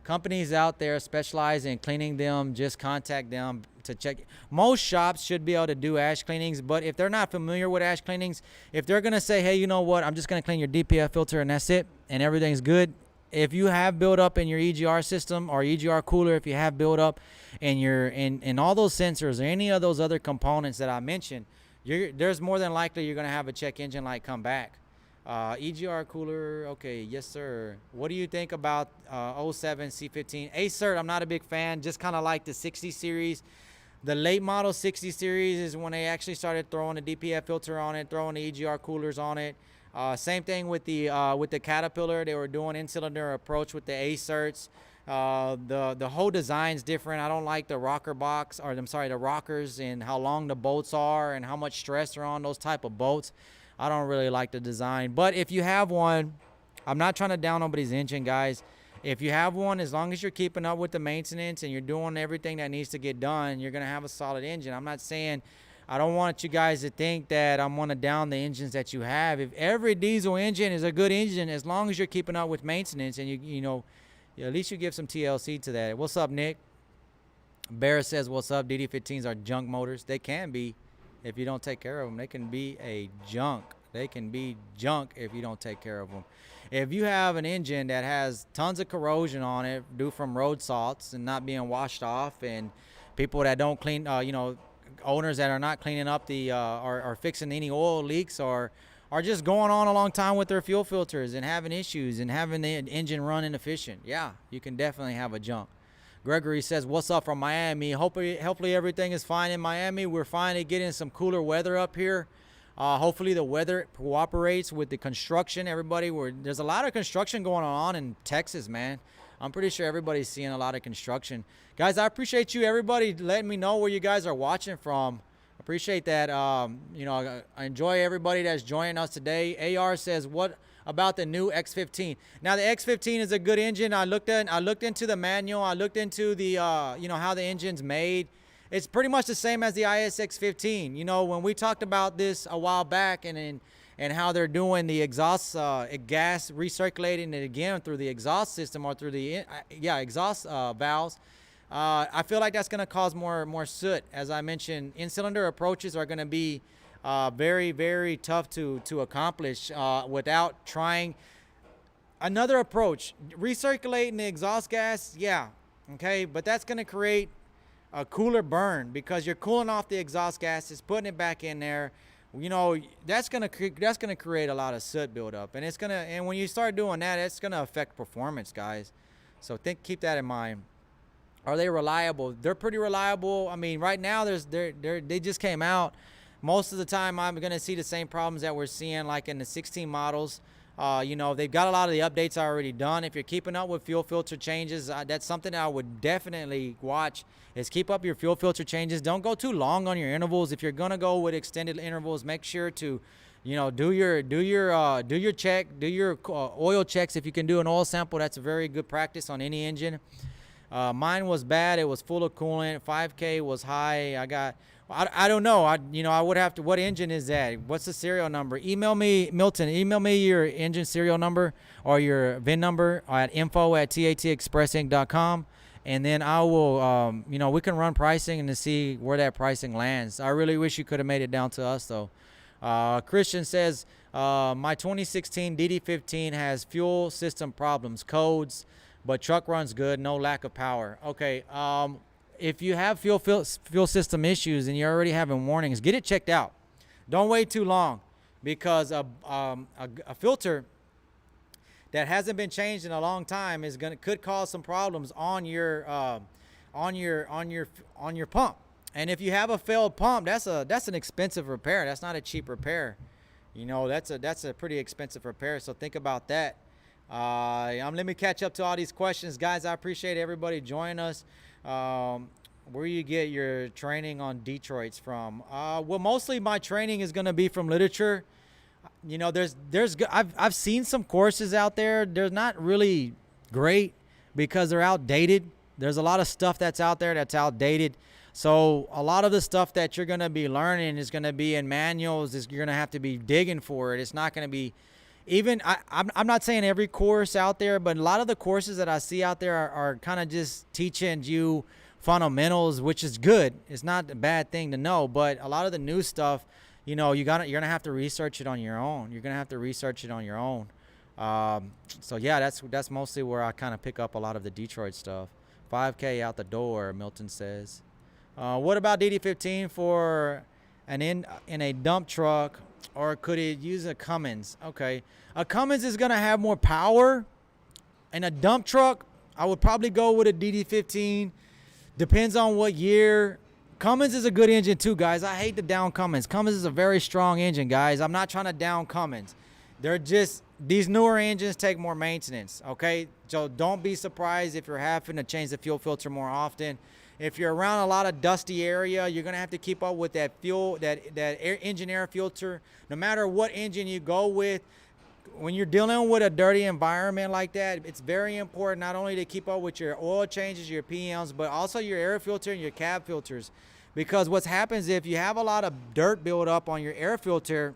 Speaker 2: Companies out there specialize in cleaning them, just contact them to check. Most shops should be able to do ash cleanings, but if they're not familiar with ash cleanings, if they're gonna say, hey, you know what, I'm just gonna clean your DPF filter and that's it and everything's good, if you have built up in your EGR system or EGR cooler, if you have built up in all those sensors or any of those other components that I mentioned, there's more than likely you're going to have a check engine light come back. EGR cooler, okay, yes sir. What do you think about 07 C15? A-Cert, I'm not a big fan, just kind of like the 60 series. The late model 60 series is when they actually started throwing the DPF filter on it, throwing the EGR coolers on it. Same thing with the Caterpillar. They were doing in-cylinder approach with the A-Certs. The whole design's different. I don't like the rocker box, or I'm sorry, the rockers and how long the bolts are and how much stress are on those type of bolts. I don't really like the design. But if you have one, I'm not trying to down nobody's engine, guys. If you have one, as long as you're keeping up with the maintenance and you're doing everything that needs to get done, you're going to have a solid engine. I'm not saying, I don't want you guys to think that I'm going to down the engines that you have. If every diesel engine is a good engine, as long as you're keeping up with maintenance and at least you give some TLC to that. What's up, Nick? Bear says, what's up? DD15s are junk motors. They can be if you don't take care of them. They can be junk. They can be junk if you don't take care of them. If you have an engine that has tons of corrosion on it due from road salts and not being washed off, and people that don't clean, owners that are not cleaning up or fixing any oil leaks or are just going on a long time with their fuel filters and having issues and having the engine run inefficient, yeah, you can definitely have a junk. Gregory says, what's up from Miami? Hopefully everything is fine in Miami. We're finally getting some cooler weather up here. Hopefully the weather cooperates with the construction. There's a lot of construction going on in Texas, man. I'm pretty sure everybody's seeing a lot of construction. Guys, I appreciate you, everybody, letting me know where you guys are watching from. Appreciate that. I enjoy everybody that's joining us today. AR says, what about the new X15. Now the X15 is a good engine. I looked into the manual. I looked into the how the engine's made. It's pretty much the same as the ISX15. You know, when we talked about this a while back and how they're doing the exhaust gas, recirculating it again through the exhaust system or through the exhaust valves. I feel like that's going to cause more soot. As I mentioned, in-cylinder approaches are going to be very, very tough to accomplish without trying another approach. Recirculating the exhaust gas, yeah, okay, but that's going to create a cooler burn because you're cooling off the exhaust gases, putting it back in there. You know, that's gonna create a lot of soot buildup, and when you start doing that, it's gonna affect performance, guys. So keep that in mind. Are they reliable? They're pretty reliable. I mean, right now they just came out. Most of the time, I'm gonna see the same problems that we're seeing, like in the 16 models. You know, they've got a lot of the updates already done. If you're keeping up with fuel filter changes, that's something that I would definitely watch, is keep up your fuel filter changes. Don't go too long on your intervals. If you're going to go with extended intervals, make sure to, you know, do your check, do your oil checks. If you can do an oil sample, that's a very good practice on any engine. Mine was bad. It was full of coolant. 5K was high. I don't know. I would have to. What engine is that? What's the serial number? Email me, Milton. Email me your engine serial number or your VIN number at info@tatexpressinc.com, and then I will. We can run pricing and to see where that pricing lands. I really wish you could have made it down to us though. Christian says my 2016 DD15 has fuel system problems, codes, but truck runs good. No lack of power. Okay. If you have fuel system issues and you're already having warnings, get it checked out. Don't wait too long, because a filter that hasn't been changed in a long time could cause some problems on your pump. And if you have a failed pump, that's an expensive repair. That's not a cheap repair. You know, that's a pretty expensive repair. So think about that. Let me catch up to all these questions, guys. I appreciate everybody joining us. Where you get your training on Detroits from? Well, mostly my training is going to be from literature. You know, I've seen some courses out there. They're not really great because they're outdated. There's a lot of stuff that's out there that's outdated. So a lot of the stuff that you're going to be learning is going to be in manuals. You're going to have to be digging for it. It's not going to be I'm not saying every course out there, but a lot of the courses that I see out there are kind of just teaching you fundamentals, which is good. It's not a bad thing to know, but a lot of the new stuff, you know, you're gonna have to research it on your own. So yeah, that's mostly where I kind of pick up a lot of the Detroit stuff. 5K out the door, Milton says. What about DD15 for in a dump truck, or could it use a Cummins? Okay, a Cummins is gonna have more power. In a dump truck, I would probably go with a DD15. Depends on what year. Cummins is a good engine too, guys. I hate to down Cummins. Cummins is a very strong engine, guys. I'm not trying to down Cummins. These newer engines take more maintenance, okay? So don't be surprised if you're having to change the fuel filter more often. If you're around a lot of dusty area, you're gonna have to keep up with that engine air filter. No matter what engine you go with, when you're dealing with a dirty environment like that, it's very important not only to keep up with your oil changes, your PMs, but also your air filter and your cab filters. Because what happens if you have a lot of dirt build up on your air filter,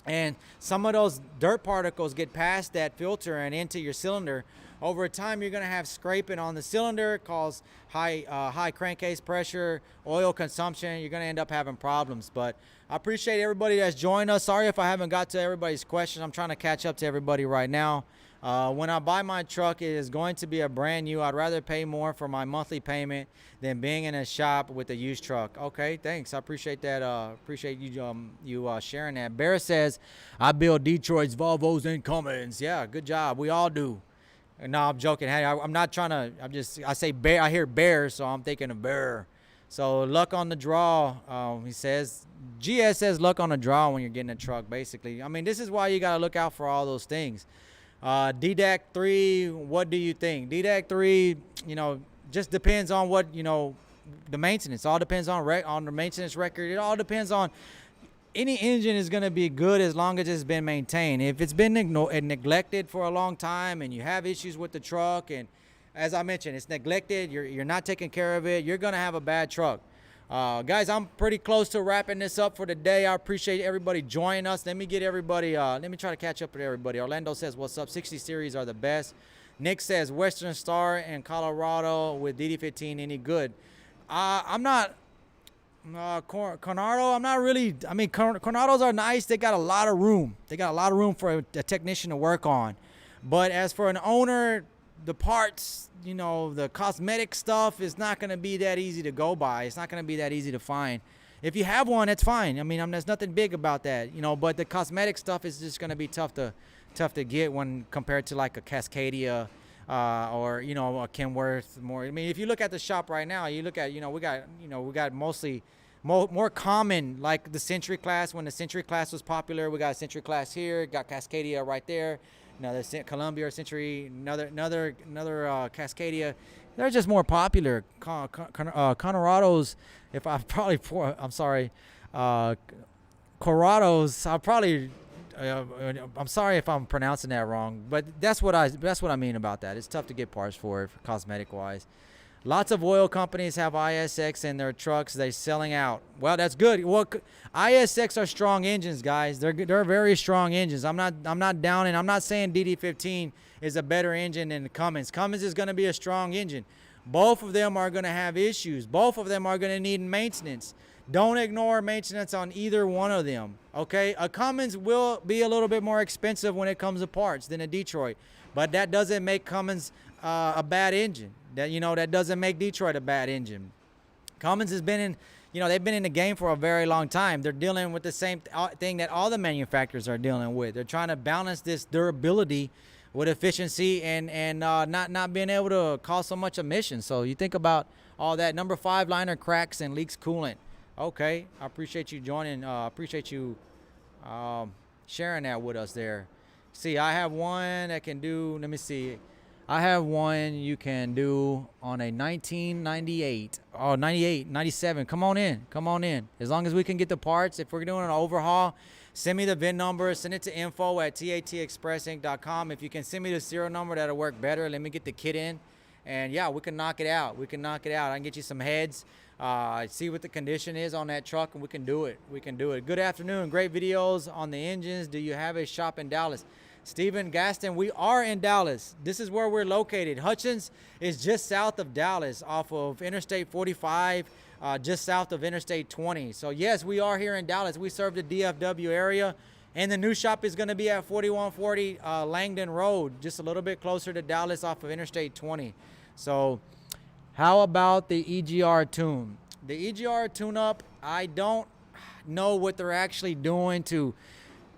Speaker 2: and some of those dirt particles get past that filter and into your cylinder, over time you're going to have scraping on the cylinder, cause high crankcase pressure, oil consumption. You're going to end up having problems. But I appreciate everybody that's joined us. Sorry if I haven't got to everybody's questions. I'm trying to catch up to everybody right now. When I buy my truck, it is going to be a brand new. I'd rather pay more for my monthly payment than being in a shop with a used truck. Okay, thanks. I appreciate that. Appreciate you sharing that. Bear says, I build Detroit's, Volvos, and Cummins. Yeah, good job. We all do. No, I'm joking. Hey, I'm not trying to. I say bear. I hear bear, so I'm thinking of bear. So luck on the draw. He says. GS says luck on the draw when you're getting a truck. Basically, I mean, this is why you gotta look out for all those things. DDAC 3, what do you think? DDAC 3, just depends on what, the maintenance. All depends on the maintenance record. It all depends on any engine is going to be good as long as it's been maintained. If it's been neglected for a long time and you have issues with the truck, and as I mentioned, it's neglected, you're not taking care of it, you're going to have a bad truck. Guys, I'm pretty close to wrapping this up for the day. I appreciate everybody joining us. Let me get everybody, let me try to catch up with everybody. Orlando says, what's up? 60 series are the best. Nick says, Western Star and Colorado with DD15 any good? I'm not, Coronado, I'm not really, I mean, Coronados are nice. They got a lot of room. They got a lot of room for a technician to work on. But as for an owner, the parts, you know, the cosmetic stuff is not going to be that easy to go by. It's not going to be that easy to find. If you have one, it's fine. I mean, there's nothing big about that, you know, but the cosmetic stuff is just going to be tough to get when compared to like a Cascadia or, you know, a Kenworth more. I mean, if you look at the shop right now, you look at, we got mostly more common, like the Century class. When the Century class was popular, we got a Century class here, got Cascadia right there, another Columbia or Century, another Cascadia. They're just more popular. Colorados, if I probably, I'm sorry, Colorados, I'll probably, I'm sorry if I'm pronouncing that wrong, but that's what I mean about that. It's tough to get parts for cosmetic wise. Lots of oil companies have ISX in their trucks. They're selling out. Well, that's good. Well, ISX are strong engines, guys. They're very strong engines. I'm not downing. I'm not saying DD15 is a better engine than the Cummins. Cummins is going to be a strong engine. Both of them are going to have issues. Both of them are going to need maintenance. Don't ignore maintenance on either one of them, okay? A Cummins will be a little bit more expensive when it comes to parts than a Detroit, but that doesn't make Cummins a bad engine. That doesn't make Detroit a bad engine. Cummins has been in, they've been in the game for a very long time. They're dealing with the same thing that all the manufacturers are dealing with. They're trying to balance this durability with efficiency and not being able to cause so much emissions. So you think about all that. Number 5 liner cracks and leaks coolant. Okay, I appreciate you joining. Appreciate you sharing that with us there. See, I have one that can do, let me see. I have one you can do on a 1998. Oh, 98, 97. Come on in. As long as we can get the parts. If we're doing an overhaul, send me the VIN number. Send it to info@tatexpressinc.com. If you can send me the serial number, that'll work better. Let me get the kit in. And yeah, we can knock it out. I can get you some heads. See what the condition is on that truck, and we can do it. Good afternoon. Great videos on the engines. Do you have a shop in Dallas? Stephen Gaston, we are in Dallas. This is where we're located. Hutchins is just south of Dallas off of Interstate 45, just south of Interstate 20. So yes, we are here in Dallas. We serve the DFW area, and the new shop is going to be at 4140 Langdon Road, just a little bit closer to Dallas off of Interstate 20. So how about the EGR tune? The EGR tune-up, I don't know what they're actually doing to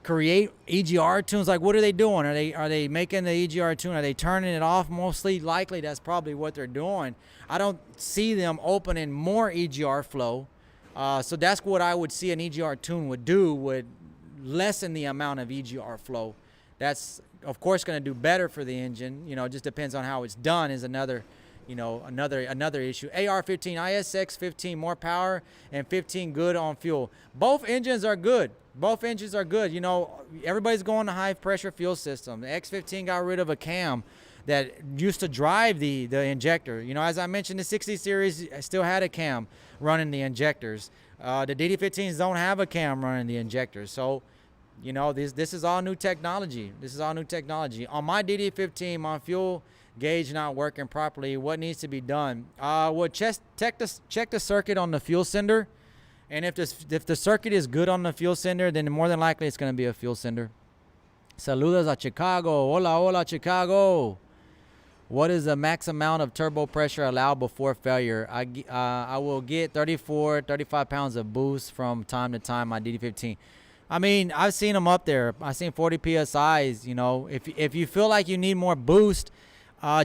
Speaker 2: create EGR tunes. Like, what are they doing? Are they making the EGR tune? Are they turning it off? Mostly likely that's probably what they're doing. I don't see them opening more EGR flow. So that's what I would see an EGR tune would do, would lessen the amount of EGR flow. That's of course going to do better for the engine. It just depends on how it's done is another issue. AR15, ISX 15 more power and 15 good on fuel. Both engines are good. Everybody's going to high pressure fuel system. The X15 got rid of a cam that used to drive the injector. As I mentioned, the 60 series still had a cam running the injectors. The DD15s don't have a cam running the injectors. So, this is all new technology. On my DD15, my fuel gauge not working properly. What needs to be done? Check the circuit on the fuel sender. And if the circuit is good on the fuel sender, then more than likely it's going to be a fuel sender. Saludos a Chicago. Hola, Chicago. What is the max amount of turbo pressure allowed before failure? I will get 35 pounds of boost from time to time, my DD15. I mean, I've seen them up there. I've seen 40 PSIs. If you feel like you need more boost,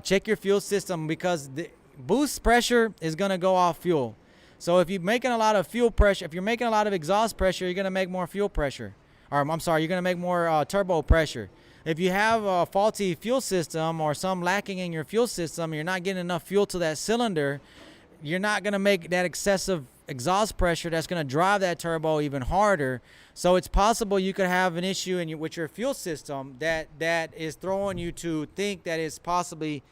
Speaker 2: check your fuel system, because the boost pressure is going to go off fuel. So if you're making a lot of fuel pressure, if you're making a lot of exhaust pressure, you're going to make more fuel pressure. You're going to make more turbo pressure. If you have a faulty fuel system or some lacking in your fuel system, you're not getting enough fuel to that cylinder, you're not going to make that excessive exhaust pressure that's going to drive that turbo even harder. So it's possible you could have an issue with your fuel system that is throwing you to think that it's possibly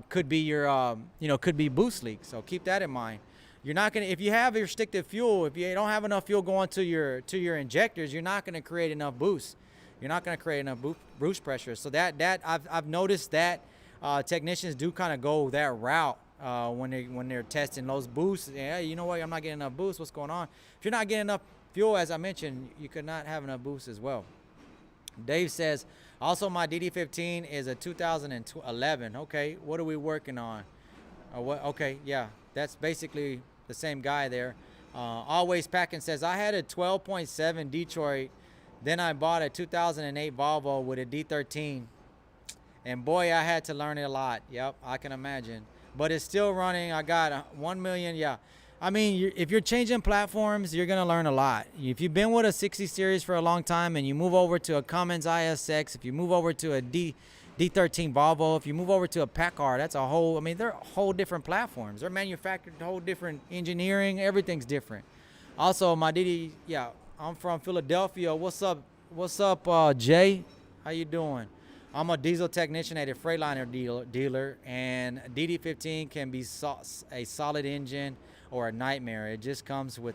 Speaker 2: could be your could be boost leak. So keep that in mind. You're not going to, if you have restricted fuel, if you don't have enough fuel going to your injectors, you're not going to create enough boost. You're not going to create enough boost pressure. So that I've noticed that technicians do kind of go that route when they're testing those boosts. Yeah, you know what? I'm not getting enough boost. What's going on? If you're not getting enough fuel, as I mentioned, you could not have enough boost as well. Dave says, also my DD15 is a 2011. Okay, what are we working on? Okay, yeah, that's basically the same guy there. Always Packing says, I had a 12.7 Detroit, then I bought a 2008 Volvo with a D13, and boy, I had to learn it a lot. Yep, I can imagine, but it's still running. I got 1 million. Yeah, I mean, if you're changing platforms, you're gonna learn a lot. If you've been with a 60 series for a long time and you move over to a Cummins ISX, if you move over to a D13 Volvo, if you move over to a Packard, that's a whole, I mean, they're whole different platforms. They're manufactured whole different engineering. Everything's different. Also, my DD, yeah, I'm from Philadelphia. What's up, Jay? How you doing? I'm a diesel technician at a Freightliner dealer, and DD15 can be a solid engine or a nightmare. It just comes with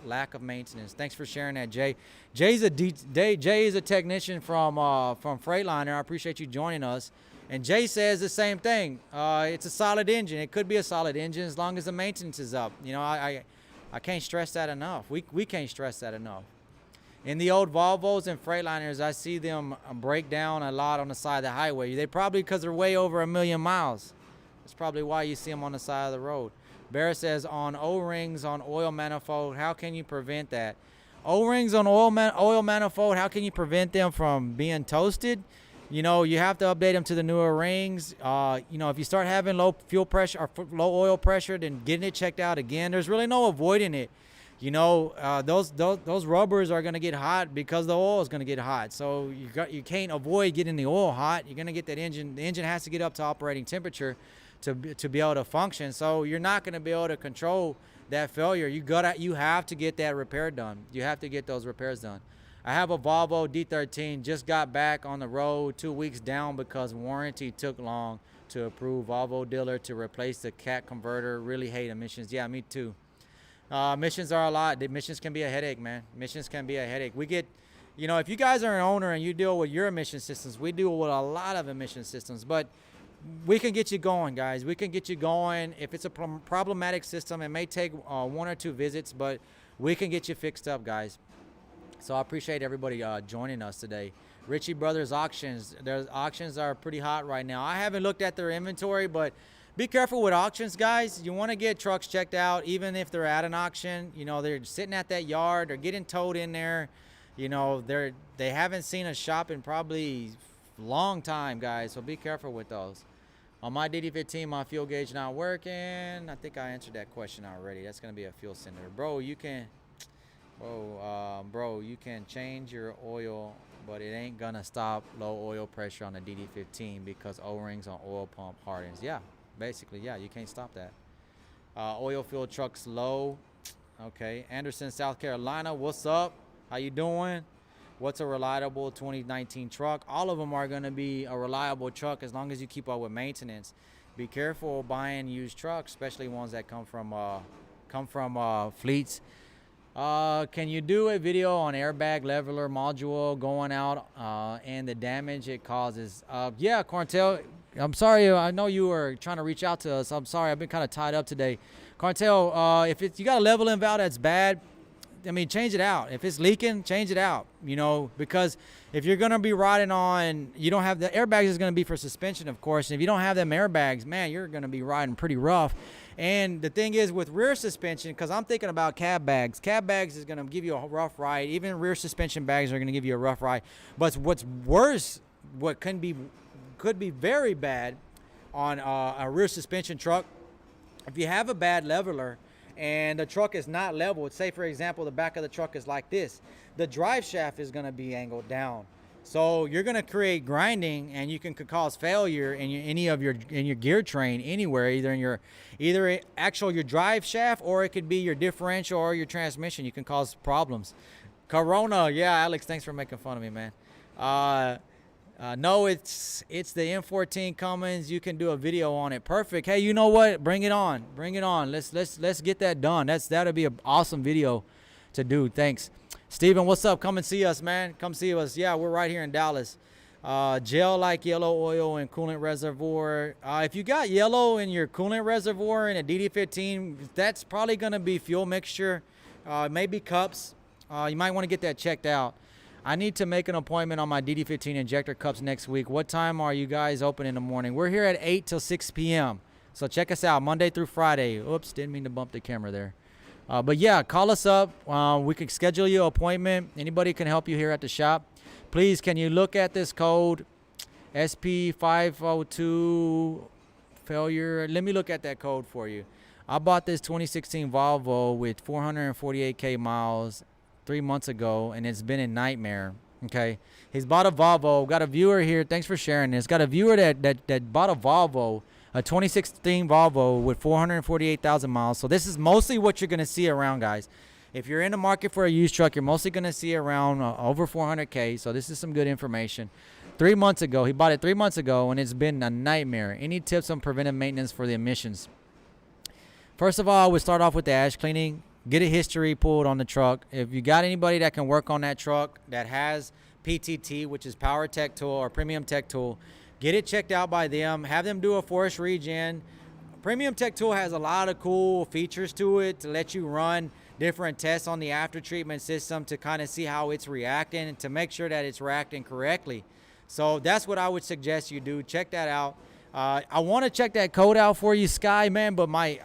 Speaker 2: lack of maintenance. Thanks for sharing that, Jay. Jay is a technician from Freightliner. I appreciate you joining us. And Jay says the same thing. It's a solid engine. It could be a solid engine as long as the maintenance is up. You know, I can't stress that enough. We can't stress that enough. In the old Volvos and Freightliners, I see them break down a lot on the side of the highway. They probably, because they're way over 1 million miles. That's probably why you see them on the side of the road. Bear says, on O-rings on oil manifold, how can you prevent that? O-rings on oil manifold, how can you prevent them from being toasted? You know, you have to update them to the newer rings. You know, if you start having low fuel pressure or low oil pressure, then getting it checked out again. There's really no avoiding it. You know, those rubbers are going to get hot because the oil is going to get hot. So you can't avoid getting the oil hot. You're going to get that engine. The engine has to get up to operating temperature to be able to function. So you're not going to be able to control that failure. You have to get that repair done. You have to get those repairs done. I have a Volvo D13, just got back on the road 2 weeks down because warranty took long to approve. Volvo dealer to replace the cat converter. Really hate emissions. Yeah, me too. Emissions are a lot. The emissions can be a headache, man. Emissions can be a headache. We get, you know, if you guys are an owner and you deal with your emission systems, we deal with a lot of emission systems, but we can get you going, guys. We can get you going. If it's a problematic system, it may take 1 or 2 visits, but we can get you fixed up, guys. So I appreciate everybody joining us today. Ritchie Brothers Auctions. Their auctions are pretty hot right now. I haven't looked at their inventory, but be careful with auctions, guys. You want to get trucks checked out, even if they're at an auction. You know, they're sitting at that yard. They're getting towed in there. You know, they haven't seen a shop in probably a long time, guys. So be careful with those. On my DD15, my fuel gauge not working. I think I answered that question already. That's going to be a fuel sender. Bro, you can change your oil, but it ain't going to stop low oil pressure on the DD15 because O-rings on oil pump hardens. Yeah, basically, yeah, you can't stop that. Oil field trucks low. Okay, Anderson, South Carolina, what's up? How you doing? What's a reliable 2019 truck? All of them are going to be a reliable truck as long as you keep up with maintenance. Be careful buying used trucks, especially ones that come from fleets. Can you do a video on airbag leveler module going out and the damage it causes? Yeah, Corntel, I'm sorry. I know you were trying to reach out to us. I'm sorry. I've been kind of tied up today. Corntel, if you got a leveling valve that's bad, I mean, change it out. If it's leaking, change it out, you know, because if you're going to be riding on, you don't have the airbags is going to be for suspension, of course. And if you don't have them airbags, man, you're going to be riding pretty rough. And the thing is with rear suspension, because I'm thinking about cab bags is going to give you a rough ride. Even rear suspension bags are going to give you a rough ride. But what's worse, what could be very bad on a rear suspension truck, if you have a bad leveler, and the truck is not leveled, say for example the back of the truck is like this, the drive shaft is going to be angled down. So you're gonna create grinding, and you can could cause failure in your gear train anywhere, either in your your drive shaft, or it could be your differential or your transmission. You can cause problems. Corona, yeah, Alex, thanks for making fun of me, man. No, it's the M14 Cummins. You can do a video on it. Perfect. Hey, you know what? Bring it on. Bring it on. Let's get that done. That'll be an awesome video to do. Thanks. Steven, what's up? Come and see us, man. Come see us. Yeah, we're right here in Dallas. Gel like yellow oil and coolant reservoir. If you got yellow in your coolant reservoir in a DD15, that's probably going to be fuel mixture. Maybe cups. You might want to get that checked out. I need to make an appointment on my DD15 injector cups next week. What time are you guys open in the morning? We're here at 8 till 6 p.m. So check us out Monday through Friday. Oops, didn't mean to bump the camera there. But yeah, call us up. We can schedule you an appointment. Anybody can help you here at the shop. Please, can you look at this code SP502 failure? Let me look at that code for you. I bought this 2016 Volvo with 448K miles 3 months ago, and it's been a nightmare. Okay, he's bought a Volvo. Got a viewer here. Thanks for sharing this. Got a viewer that bought a Volvo, a 2016 Volvo with 448,000 miles. So this is mostly what you're gonna see around, guys. If you're in the market for a used truck, you're mostly gonna see around over 400K. So this is some good information. 3 months ago, he bought it 3 months ago, and it's been a nightmare. Any tips on preventive maintenance for the emissions? First of all, I would start off with the ash cleaning. Get a history pulled on the truck. If you got anybody that can work on that truck that has PTT, which is Power Tech Tool or Premium Tech Tool, get it checked out by them. Have them do a force regen. Premium Tech Tool has a lot of cool features to it to let you run different tests on the after treatment system to kind of see how it's reacting and to make sure that it's reacting correctly. So that's what I would suggest you do. Check that out. I want to check that code out for you, Sky, man, but my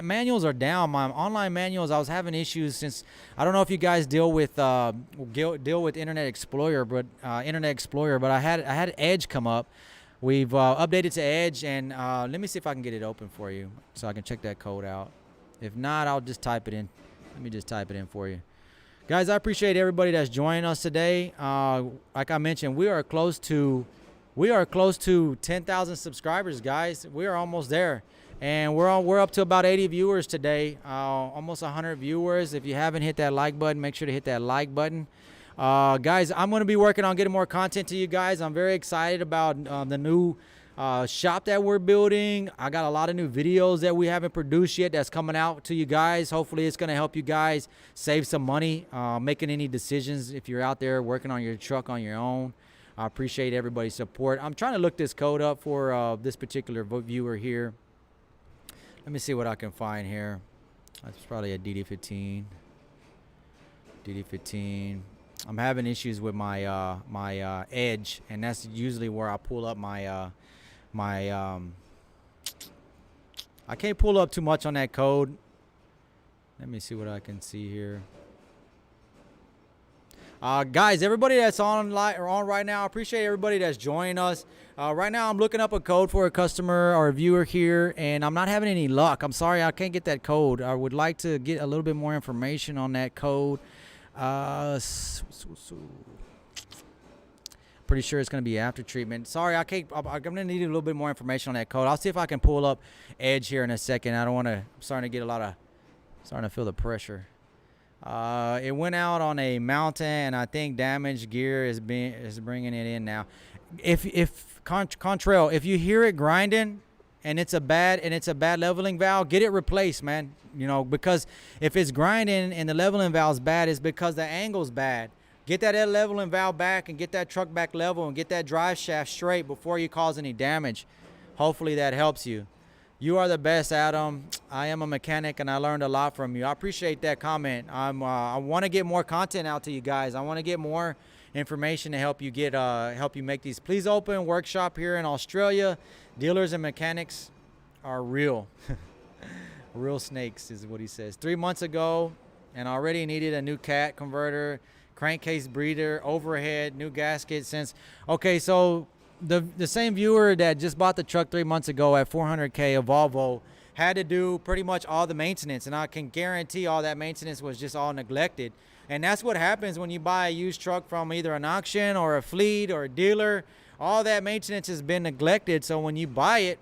Speaker 2: manuals are down. My online manuals, I was having issues since I don't know if you guys deal with Internet Explorer, but I had Edge come up. We've updated to Edge, and let me see if I can get it open for you so I can check that code out. If not, I'll just type it in. Let me just type it in for you. Guys, I appreciate everybody that's joining us today. Like I mentioned, we are close to 10,000 subscribers, guys. We are almost there, and we're up to about 80 viewers today, almost 100 viewers. If you haven't hit that like button, make sure to hit that like button. Guys, I'm going to be working on getting more content to you guys. I'm very excited about the new shop that we're building. I got a lot of new videos that we haven't produced yet that's coming out to you guys. Hopefully it's going to help you guys save some money, making any decisions if you're out there working on your truck on your own. I appreciate everybody's support. I'm trying to look this code up for this particular viewer here. Let me see what I can find here. That's probably a DD15. DD15. I'm having issues with my my Edge, and that's usually where I pull up my I can't pull up too much on that code. Let me see what I can see here. Guys, everybody that's on right now, I appreciate everybody that's joining us. Right now, I'm looking up a code for a customer or a viewer here, and I'm not having any luck. I'm sorry, I can't get that code. I would like to get a little bit more information on that code. Pretty sure it's going to be after treatment. Sorry, I can't. I'm going to need a little bit more information on that code. I'll see if I can pull up Edge here in a second. I don't want to. I'm starting to get starting to feel the pressure. It went out on a mountain, and I think damaged gear is bringing it in now. If Contrail, if you hear it grinding and it's a bad leveling valve, get it replaced, man. You know, because if it's grinding and the leveling valve's bad, it's because the angle's bad. Get that leveling valve back and get that truck back level and get that drive shaft straight before you cause any damage. Hopefully that helps you. You are the best, Adam. I am a mechanic, and I learned a lot from you. I appreciate that comment. I want to get more content out to you guys. I want to get more information to help you make these. Please open workshop here in Australia. Dealers and mechanics are real. Real snakes is what he says. 3 months ago, and already needed a new cat converter, crankcase breather, overhead, new gasket since. Okay, so the same viewer that just bought the truck 3 months ago at 400K, a Volvo, had to do pretty much all the maintenance, and I can guarantee all that maintenance was just all neglected. And that's what happens when you buy a used truck from either an auction or a fleet or a dealer. All that maintenance has been neglected, so when you buy it,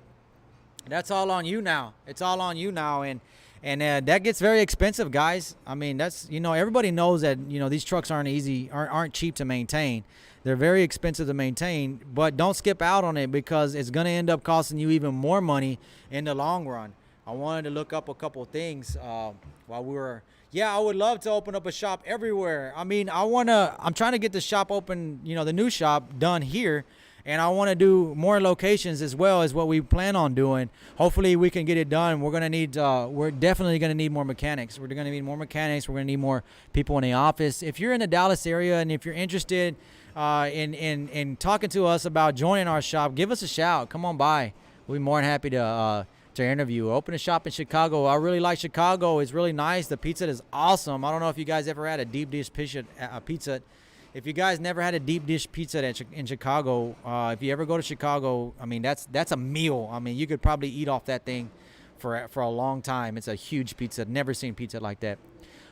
Speaker 2: that's all on you now. It's all on you now, and that gets very expensive, guys. I mean, that's, you know, everybody knows that, you know, these trucks aren't cheap to maintain. They're very expensive to maintain, but don't skip out on it, because it's going to end up costing you even more money in the long run. I wanted to look up a couple things while we were. Yeah, I would love to open up a shop everywhere. I mean, I'm trying to get the shop open, you know, the new shop done here. And I want to do more locations as well, as what we plan on doing. Hopefully we can get it done. We're definitely going to need more mechanics. We're going to need more mechanics. We're going to need more people in the office. If you're in the Dallas area and if you're interested in talking to us about joining our shop, give us a shout. Come on by. We'll be more than happy to interview. Open a shop in Chicago. I really like Chicago. It's really nice. The pizza is awesome. I don't know if you guys ever had a deep dish pizza. If you guys never had a deep dish pizza in Chicago, if you ever go to Chicago, I mean, that's a meal. I mean, you could probably eat off that thing for a long time. It's a huge pizza. Never seen pizza like that.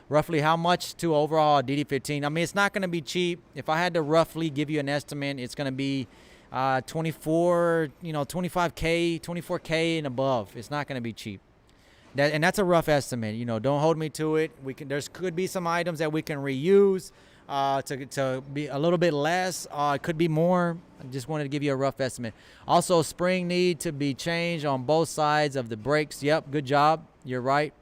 Speaker 2: Roughly how much to overhaul a DD15? I mean, it's not going to be cheap. If I had to roughly give you an estimate, it's going to be 25K, 24K and above. It's not going to be cheap. And that's a rough estimate. You know, don't hold me to it. There could be some items that we can reuse. To be a little bit less, it could be more. I just wanted to give you a rough estimate. Also, spring need to be changed on both sides of the brakes. Yep, good job. You're right.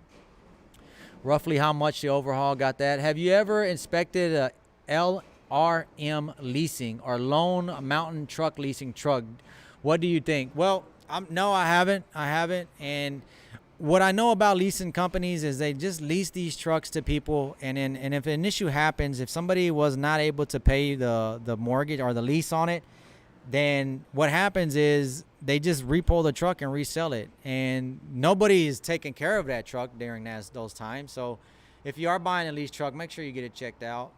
Speaker 2: Roughly how much the overhaul, got that. Have you ever inspected a LRM leasing or Lone Mountain Truck leasing truck? What do you think? Well, no, I haven't. And what I know about leasing companies is they just lease these trucks to people, and if an issue happens, if somebody was not able to pay the mortgage or the lease on it, then what happens is they just repo the truck and resell it, and nobody is taking care of that truck during those times. So if you are buying a lease truck, make sure you get it checked out.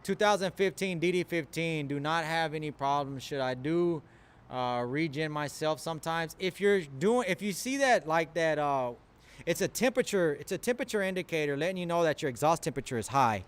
Speaker 2: 2015 DD15, do not have any problems. Should I do regen myself sometimes? If you see that, like that, it's a temperature indicator letting you know that your exhaust temperature is high.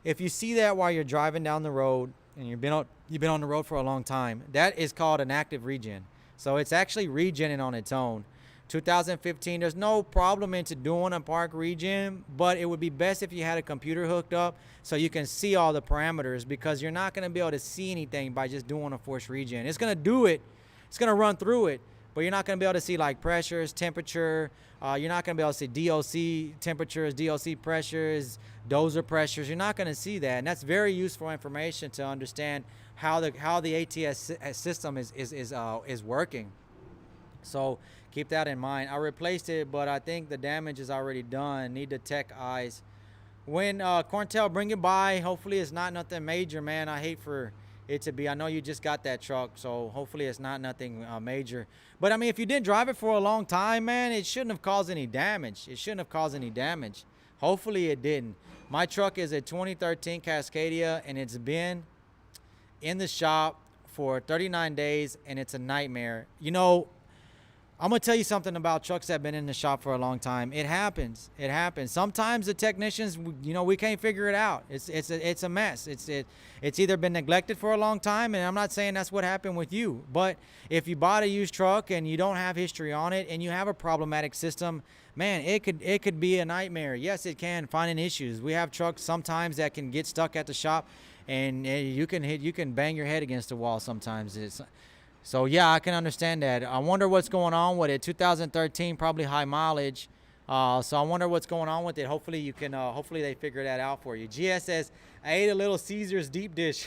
Speaker 2: If you see that while you're driving down the road and you've been on the road for a long time, that is called an active regen. So it's actually regenning on its own. 2015, there's no problem into doing a park regen, but it would be best if you had a computer hooked up so you can see all the parameters, because you're not going to be able to see anything by just doing a forced regen. It's going to do it. It's going to run through it, but you're not going to be able to see like pressures, temperature. You're not going to be able to see DOC temperatures, DOC pressures, dozer pressures. You're not going to see that, and that's very useful information to understand how the ATS system is working. So keep that in mind. I replaced it, but I think the damage is already done. Need the tech eyes. When Corntel, bring it by. Hopefully it's not nothing major, man. I hate for it to be. I know you just got that truck, so hopefully it's not nothing major. But I mean, if you didn't drive it for a long time, man, it shouldn't have caused any damage. Hopefully it didn't. My truck is a 2013 Cascadia, and it's been in the shop for 39 days, and it's a nightmare. You know, I'm going to tell you something about trucks that have been in the shop for a long time. It happens. Sometimes the technicians, you know, we can't figure it out. It's a mess. It's either been neglected for a long time, and I'm not saying that's what happened with you. But if you bought a used truck and you don't have history on it and you have a problematic system, man, it could be a nightmare. Yes, it can, finding issues. We have trucks sometimes that can get stuck at the shop, and you can bang your head against the wall sometimes. So yeah, I can understand that. I wonder what's going on with it. 2013, probably high mileage. So I wonder what's going on with it. Hopefully you can. Hopefully they figure that out for you. GS says, I ate a little Caesar's deep dish.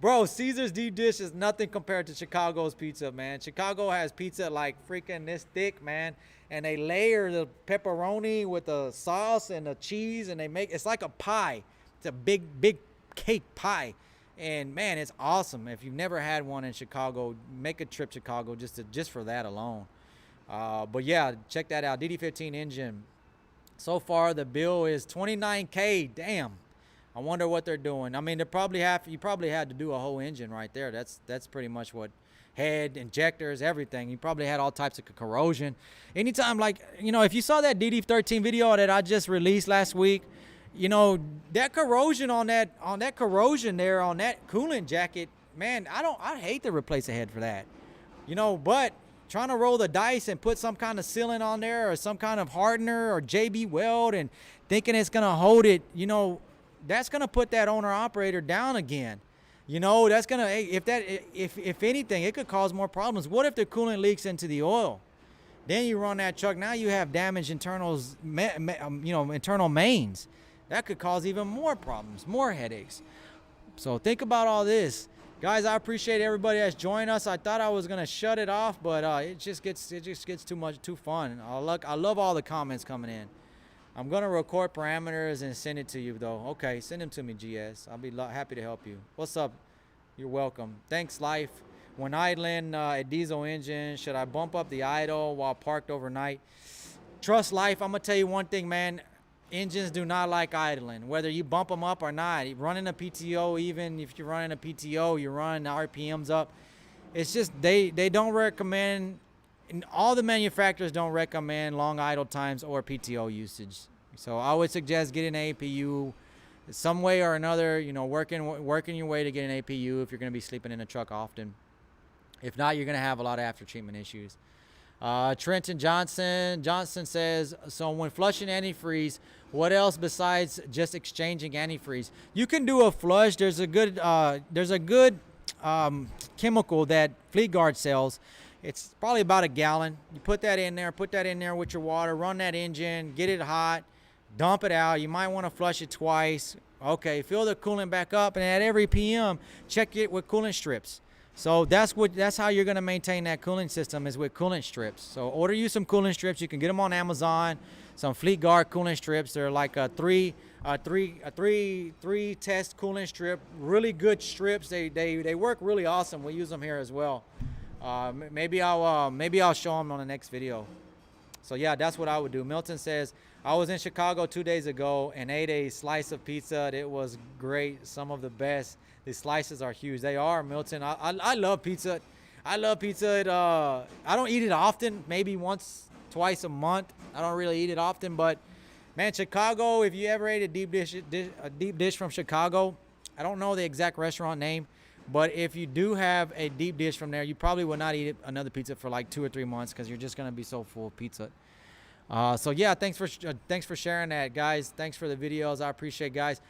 Speaker 2: Bro, Caesar's deep dish is nothing compared to Chicago's pizza, man. Chicago has pizza like freaking this thick, man. And they layer the pepperoni with the sauce and the cheese, and it's like a pie. It's a big cake pie. And man, it's awesome. If you've never had one in Chicago, make a trip to Chicago just for that alone. But yeah, check that out. DD15 engine. So far the bill is $29K. Damn. I wonder what they're doing. I mean, you probably had to do a whole engine right there. That's pretty much what head, injectors, everything. You probably had all types of corrosion. Anytime, like, you know, if you saw that DD13 video that I just released last week, you know, that corrosion on that corrosion there on that coolant jacket, man, I hate to replace a head for that. You know, but trying to roll the dice and put some kind of sealant on there or some kind of hardener or JB Weld and thinking it's going to hold it, you know, that's going to put that owner operator down again. You know, that's going to, if anything, it could cause more problems. What if the coolant leaks into the oil? Then you run that truck. Now you have damaged internals, you know, internal mains. That could cause even more problems, more headaches. So think about all this. Guys, I appreciate everybody that's joined us. I thought I was going to shut it off, but it just gets too fun. I love all the comments coming in. I'm going to record parameters and send it to you, though. Okay, send them to me, GS. I'll be happy to help you. What's up? You're welcome. Thanks, Life. When idling a diesel engine, should I bump up the idle while parked overnight? Trust Life. I'm going to tell you one thing, man. Engines do not like idling, whether you bump them up or not. Running a PTO, even if you're running a PTO, you're running the RPMs up. It's just they don't recommend, and all the manufacturers don't recommend long idle times or PTO usage. So I would suggest getting an APU some way or another, you know, working your way to get an APU if you're going to be sleeping in a truck often. If not, you're going to have a lot of after treatment issues. Trenton Johnson says, so when flushing antifreeze, what else besides just exchanging antifreeze? You can do a flush. There's a good chemical that Fleet Guard sells. It's probably about a gallon. You put that in there with your water, run that engine, get it hot, dump it out. You might want to flush it twice. Okay, fill the coolant back up, and at every PM, check it with coolant strips. So that's how you're going to maintain that cooling system, is with coolant strips. So order you some coolant strips. You can get them on Amazon. Some Fleet Guard coolant strips. They're like a three test coolant strip. Really good strips. They work really awesome. We use them here as well. Maybe I'll show them on the next video. So yeah, that's what I would do. Milton says, I was in Chicago 2 days ago and ate a slice of pizza. It was great. Some of the best. The slices are huge. They are, Milton. I love pizza. I love pizza. I don't eat it often, maybe once, twice a month. I don't really eat it often, but man, Chicago, if you ever ate a deep dish from Chicago, I don't know the exact restaurant name, but if you do have a deep dish from there, you probably will not eat another pizza for like 2 or 3 months because you're just going to be so full of pizza. So yeah, thanks for sharing that, guys. Thanks for the videos. I appreciate it, guys.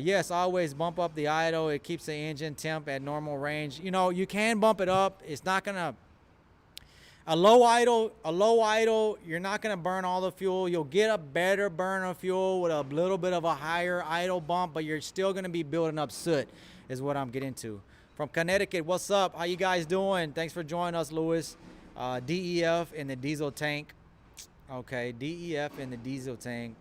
Speaker 2: Yes, always bump up the idle. It keeps the engine temp at normal range. You know, you can bump it up. It's not gonna, a low idle, you're not gonna burn all the fuel. You'll get a better burn of fuel with a little bit of a higher idle bump, but you're still gonna be building up soot, is what I'm getting to. From Connecticut, what's up? How you guys doing? Thanks for joining us, Lewis. DEF in the diesel tank. Okay, DEF in the diesel tank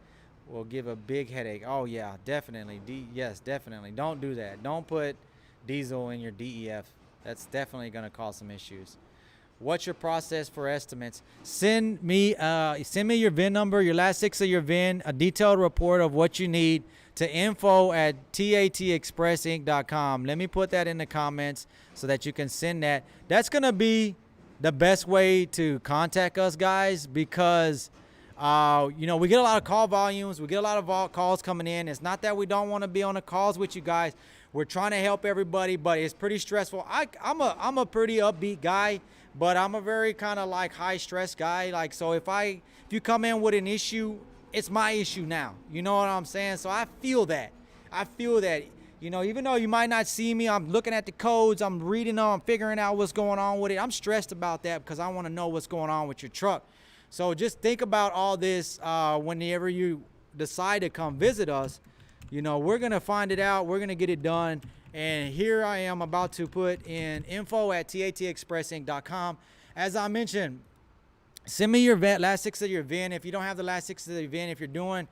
Speaker 2: will give a big headache. Oh yeah, definitely. Yes, definitely. Don't do that. Don't put diesel in your DEF. That's definitely going to cause some issues. What's your process for estimates? Send me your VIN number, your last 6 of your VIN, a detailed report of what you need to info@tatexpressinc.com. Let me put that in the comments so that you can send that. That's going to be the best way to contact us, guys, because you know, we get a lot of call volumes. We get a lot of calls coming in. It's not that we don't want to be on the calls with you guys. We're trying to help everybody, but it's pretty stressful. I'm a pretty upbeat guy, but I'm a very kind of like high stress guy. Like, so if you come in with an issue, it's my issue now. You know what I'm saying? So I feel that. You know, even though you might not see me, I'm looking at the codes, I'm reading them, I'm figuring out what's going on with it. I'm stressed about that because I want to know what's going on with your truck. So just think about all this whenever you decide to come visit us. You know, we're going to find it out. We're going to get it done. And here I am about to put in info@tatexpressinc.com. As I mentioned, send me your last 6 of your VIN. If you don't have the last 6 of the VIN, if we're doing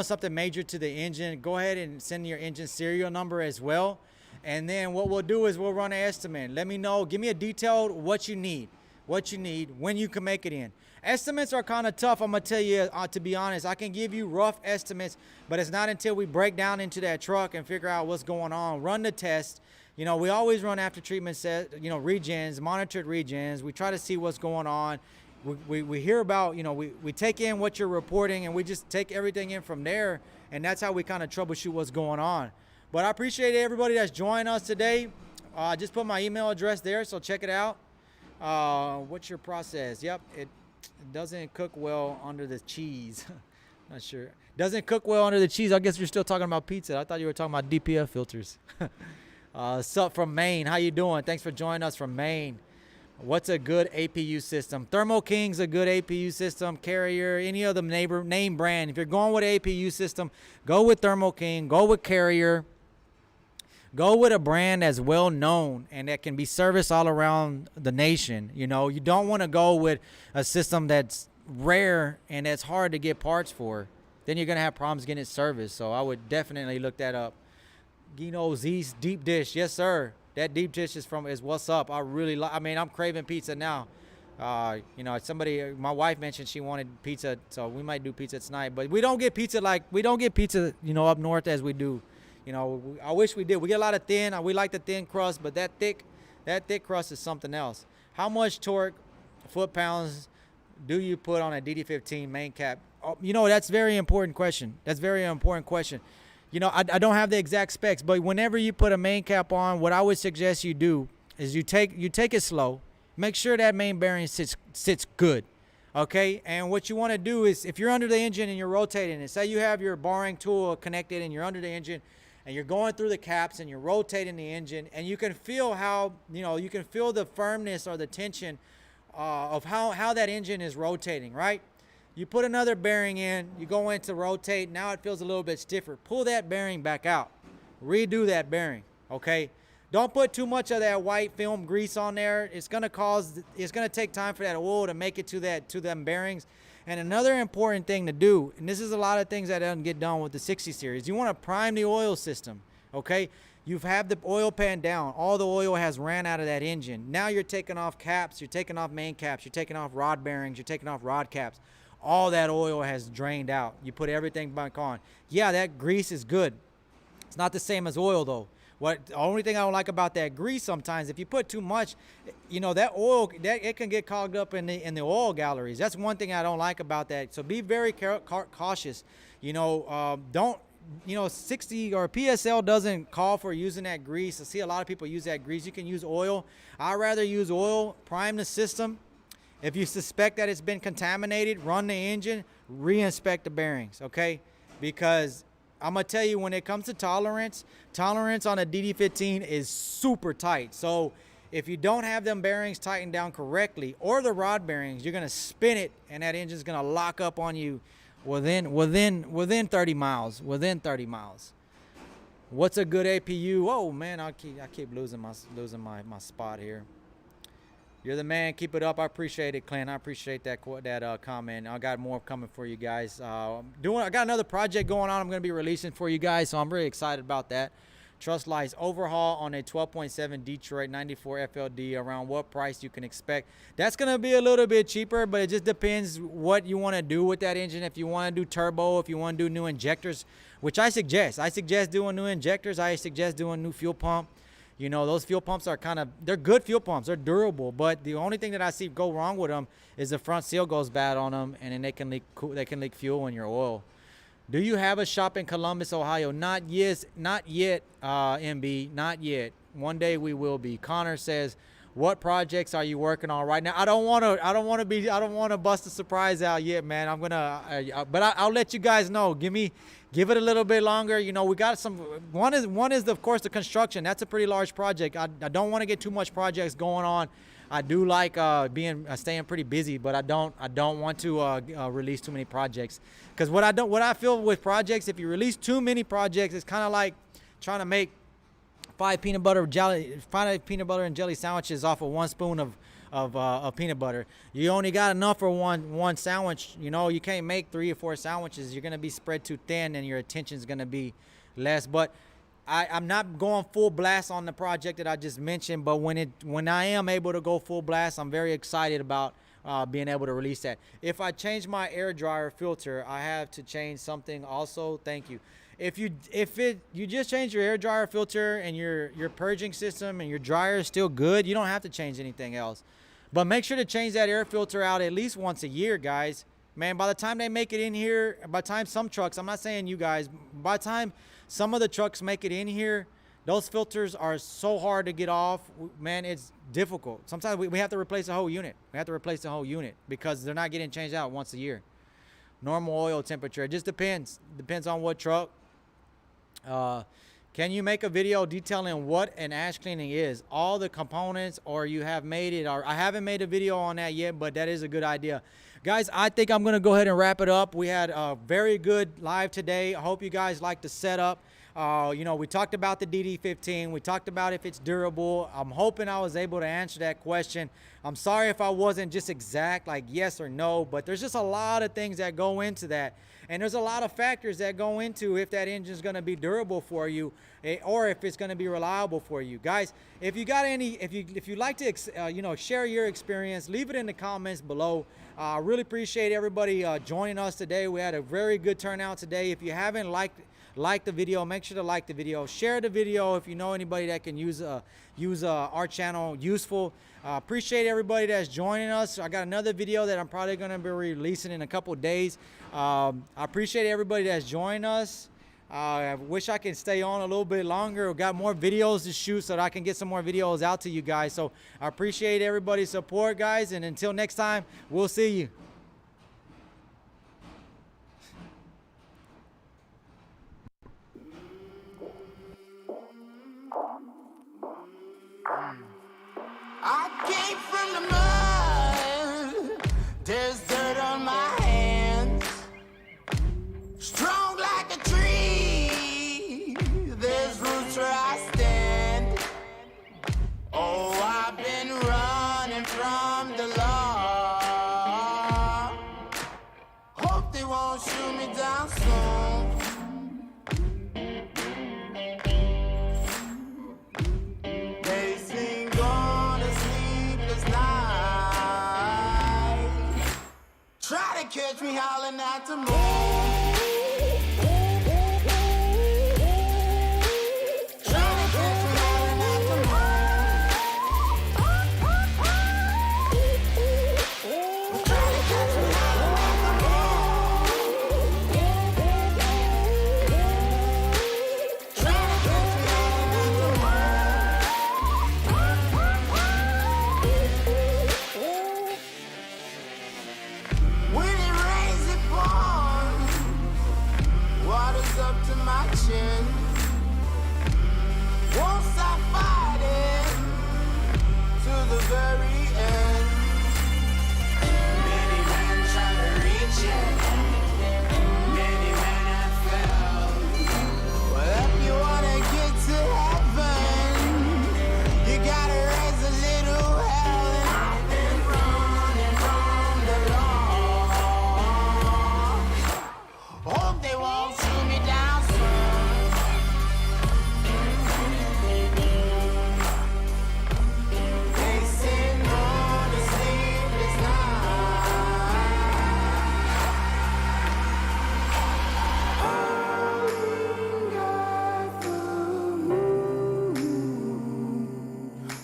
Speaker 2: something major to the engine, go ahead and send your engine serial number as well. And then what we'll do is we'll run an estimate. Let me know. Give me a detailed what you need, when you can make it in. Estimates are kind of tough. I'm going to tell you, to be honest, I can give you rough estimates, but it's not until we break down into that truck and figure out what's going on, run the test, You know, we always run after treatment set, you know, regens, monitored regens. We try to see what's going on. We hear about, you know, we take in what you're reporting, and we just take everything in from there, and that's how we kind of troubleshoot what's going on. But I appreciate everybody that's joining us today. I just put my email address there, so check it out. What's your process? Yep, it doesn't cook well under the cheese. Not sure. Doesn't cook well under the cheese. I guess you're still talking about pizza. I thought you were talking about DPF filters. Sup from Maine. How you doing? Thanks for joining us from Maine. What's a good APU system? Thermo King's a good APU system. Carrier, any other name brand. If you're going with an APU system, go with Thermo King. Go with Carrier. Go with a brand that's well known and that can be serviced all around the nation. You know, you don't want to go with a system that's rare and that's hard to get parts for. Then you're gonna have problems getting it serviced. So I would definitely look that up. Gino Z's deep dish, yes sir. That deep dish is what's up. I really like. I mean, I'm craving pizza now. You know, my wife mentioned she wanted pizza, so we might do pizza tonight. But we don't get pizza you know, up north as we do. You know, I wish we did. We get a lot of thin. We like the thin crust, but that thick crust is something else. How much torque, foot-pounds, do you put on a DD15 main cap? Oh, you know, that's a very important question. You know, I don't have the exact specs, but whenever you put a main cap on, what I would suggest you do is you take it slow. Make sure that main bearing sits good. Okay, and what you want to do is, if you're under the engine and you're rotating it, say you have your boring tool connected and you're under the engine, and you're going through the caps and you're rotating the engine, and you can feel how, you know, you can feel the firmness or the tension of how that engine is rotating, right? You put another bearing in, you go in to rotate, now it feels a little bit stiffer. Pull that bearing back out. Redo that bearing, okay? Don't put too much of that white film grease on there. It's gonna take time for that oil to make it to them bearings. And another important thing to do, and this is a lot of things that doesn't get done with the 60 series, you want to prime the oil system, okay? You've had the oil pan down. All the oil has ran out of that engine. Now you're taking off caps, you're taking off main caps, you're taking off rod bearings, you're taking off rod caps. All that oil has drained out. You put everything back on. Yeah, that grease is good. It's not the same as oil though. The only thing I don't like about that grease sometimes, if you put too much, you know, that oil, it can get clogged up in the oil galleries. That's one thing I don't like about that. So be very cautious. You know, don't, you know, 60 or PSL doesn't call for using that grease. I see a lot of people use that grease. You can use oil. I'd rather use oil, prime the system. If you suspect that it's been contaminated, run the engine, re-inspect the bearings, okay? Because I'm gonna tell you, when it comes to tolerance on a DD15 is super tight. So if you don't have them bearings tightened down correctly, or the rod bearings, you're gonna spin it and that engine's gonna lock up on you within 30 miles. What's a good APU? Oh man, I keep losing my spot here. You're the man. Keep it up. I appreciate it, Clint. I appreciate that comment. I got more coming for you guys. I got another project going on I'm going to be releasing for you guys, so I'm really excited about that. Trust lights overhaul on a 12.7 Detroit 94 FLD. Around what price you can expect? That's going to be a little bit cheaper, but it just depends what you want to do with that engine. If you want to do turbo, if you want to do new injectors, which I suggest doing new injectors. I suggest doing new fuel pump. You know, those fuel pumps are they're good fuel pumps. They're durable, but the only thing that I see go wrong with them is the front seal goes bad on them, and then they can leak fuel in your oil. Do you have a shop in Columbus, Ohio? Not yet, MB, not yet. One day we will be. Connor says, what projects are you working on right now? I don't want to bust a surprise out yet, man. But I'll let you guys know. Give it a little bit longer. You know, we got some. One is of course the construction. That's a pretty large project. I don't want to get too much projects going on. I do like staying pretty busy, but I don't want to release too many projects, because what I feel with projects, if you release too many projects, it's kind of like trying to make 5 peanut butter and jelly sandwiches off of 1 spoon of peanut butter. You only got enough for one sandwich. You know, you can't make 3 or 4 sandwiches. You're gonna be spread too thin, and your attention's gonna be less. But I'm not going full blast on the project that I just mentioned. But when I am able to go full blast, I'm very excited about being able to release that. If I change my air dryer filter, I have to change something also. Thank you. If you just change your air dryer filter and your purging system and your dryer is still good, you don't have to change anything else. But make sure to change that air filter out at least once a year, guys. Man, by the time they make it in here, by the time some trucks, I'm not saying you guys, by the time some of the trucks make it in here, those filters are so hard to get off. Man, it's difficult. Sometimes we have to replace the whole unit. We have to replace the whole unit because they're not getting changed out once a year. Normal oil temperature. It just depends. Depends on what truck. Can you make a video detailing what an ash cleaning is? All the components, or you have made it, or I haven't made a video on that yet, but that is a good idea. Guys, I think I'm going to go ahead and wrap it up. We had a very good live today. I hope you guys like the setup. You know, we talked about the DD15. We talked about if it's durable. I'm hoping I was able to answer that question. I'm sorry if I wasn't just exact, like yes or no, but there's just a lot of things that go into that. And there's a lot of factors that go into if that engine is going to be durable for you, or if it's going to be reliable for you. Guys, if you got any, if you like to, you know, share your experience, leave it in the comments below. I really appreciate everybody joining us today. We had a very good turnout today. If you haven't liked the video, make sure to like the video, share the video if you know anybody that can use our channel useful. Appreciate everybody that's joining us. I got another video that I'm probably going to be releasing in a couple of days. I appreciate everybody that's joining us. I wish I could stay on a little bit longer. We've got more videos to shoot so that I can get some more videos out to you guys. So I appreciate everybody's support, guys, and until next time, we'll see you.
Speaker 1: I came from the mud. There's dirt on my hands. Strong like a tree. There's roots where I stand. Oh, I've been running from the law. Hope they won't shoot me down soon. Try to catch me howling at the moon. Won't stop fighting to the very end. Many men try to reach it, many men have failed. Well, if you wanna get to heaven, you gotta raise a little hell. And I've been running from the law. Hope they won't shoot me down soon.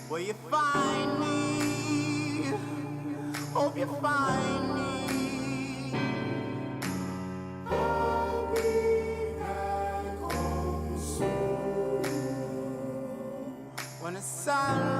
Speaker 1: Will you find me? Hope you find me. I'll be back home soon. When the sun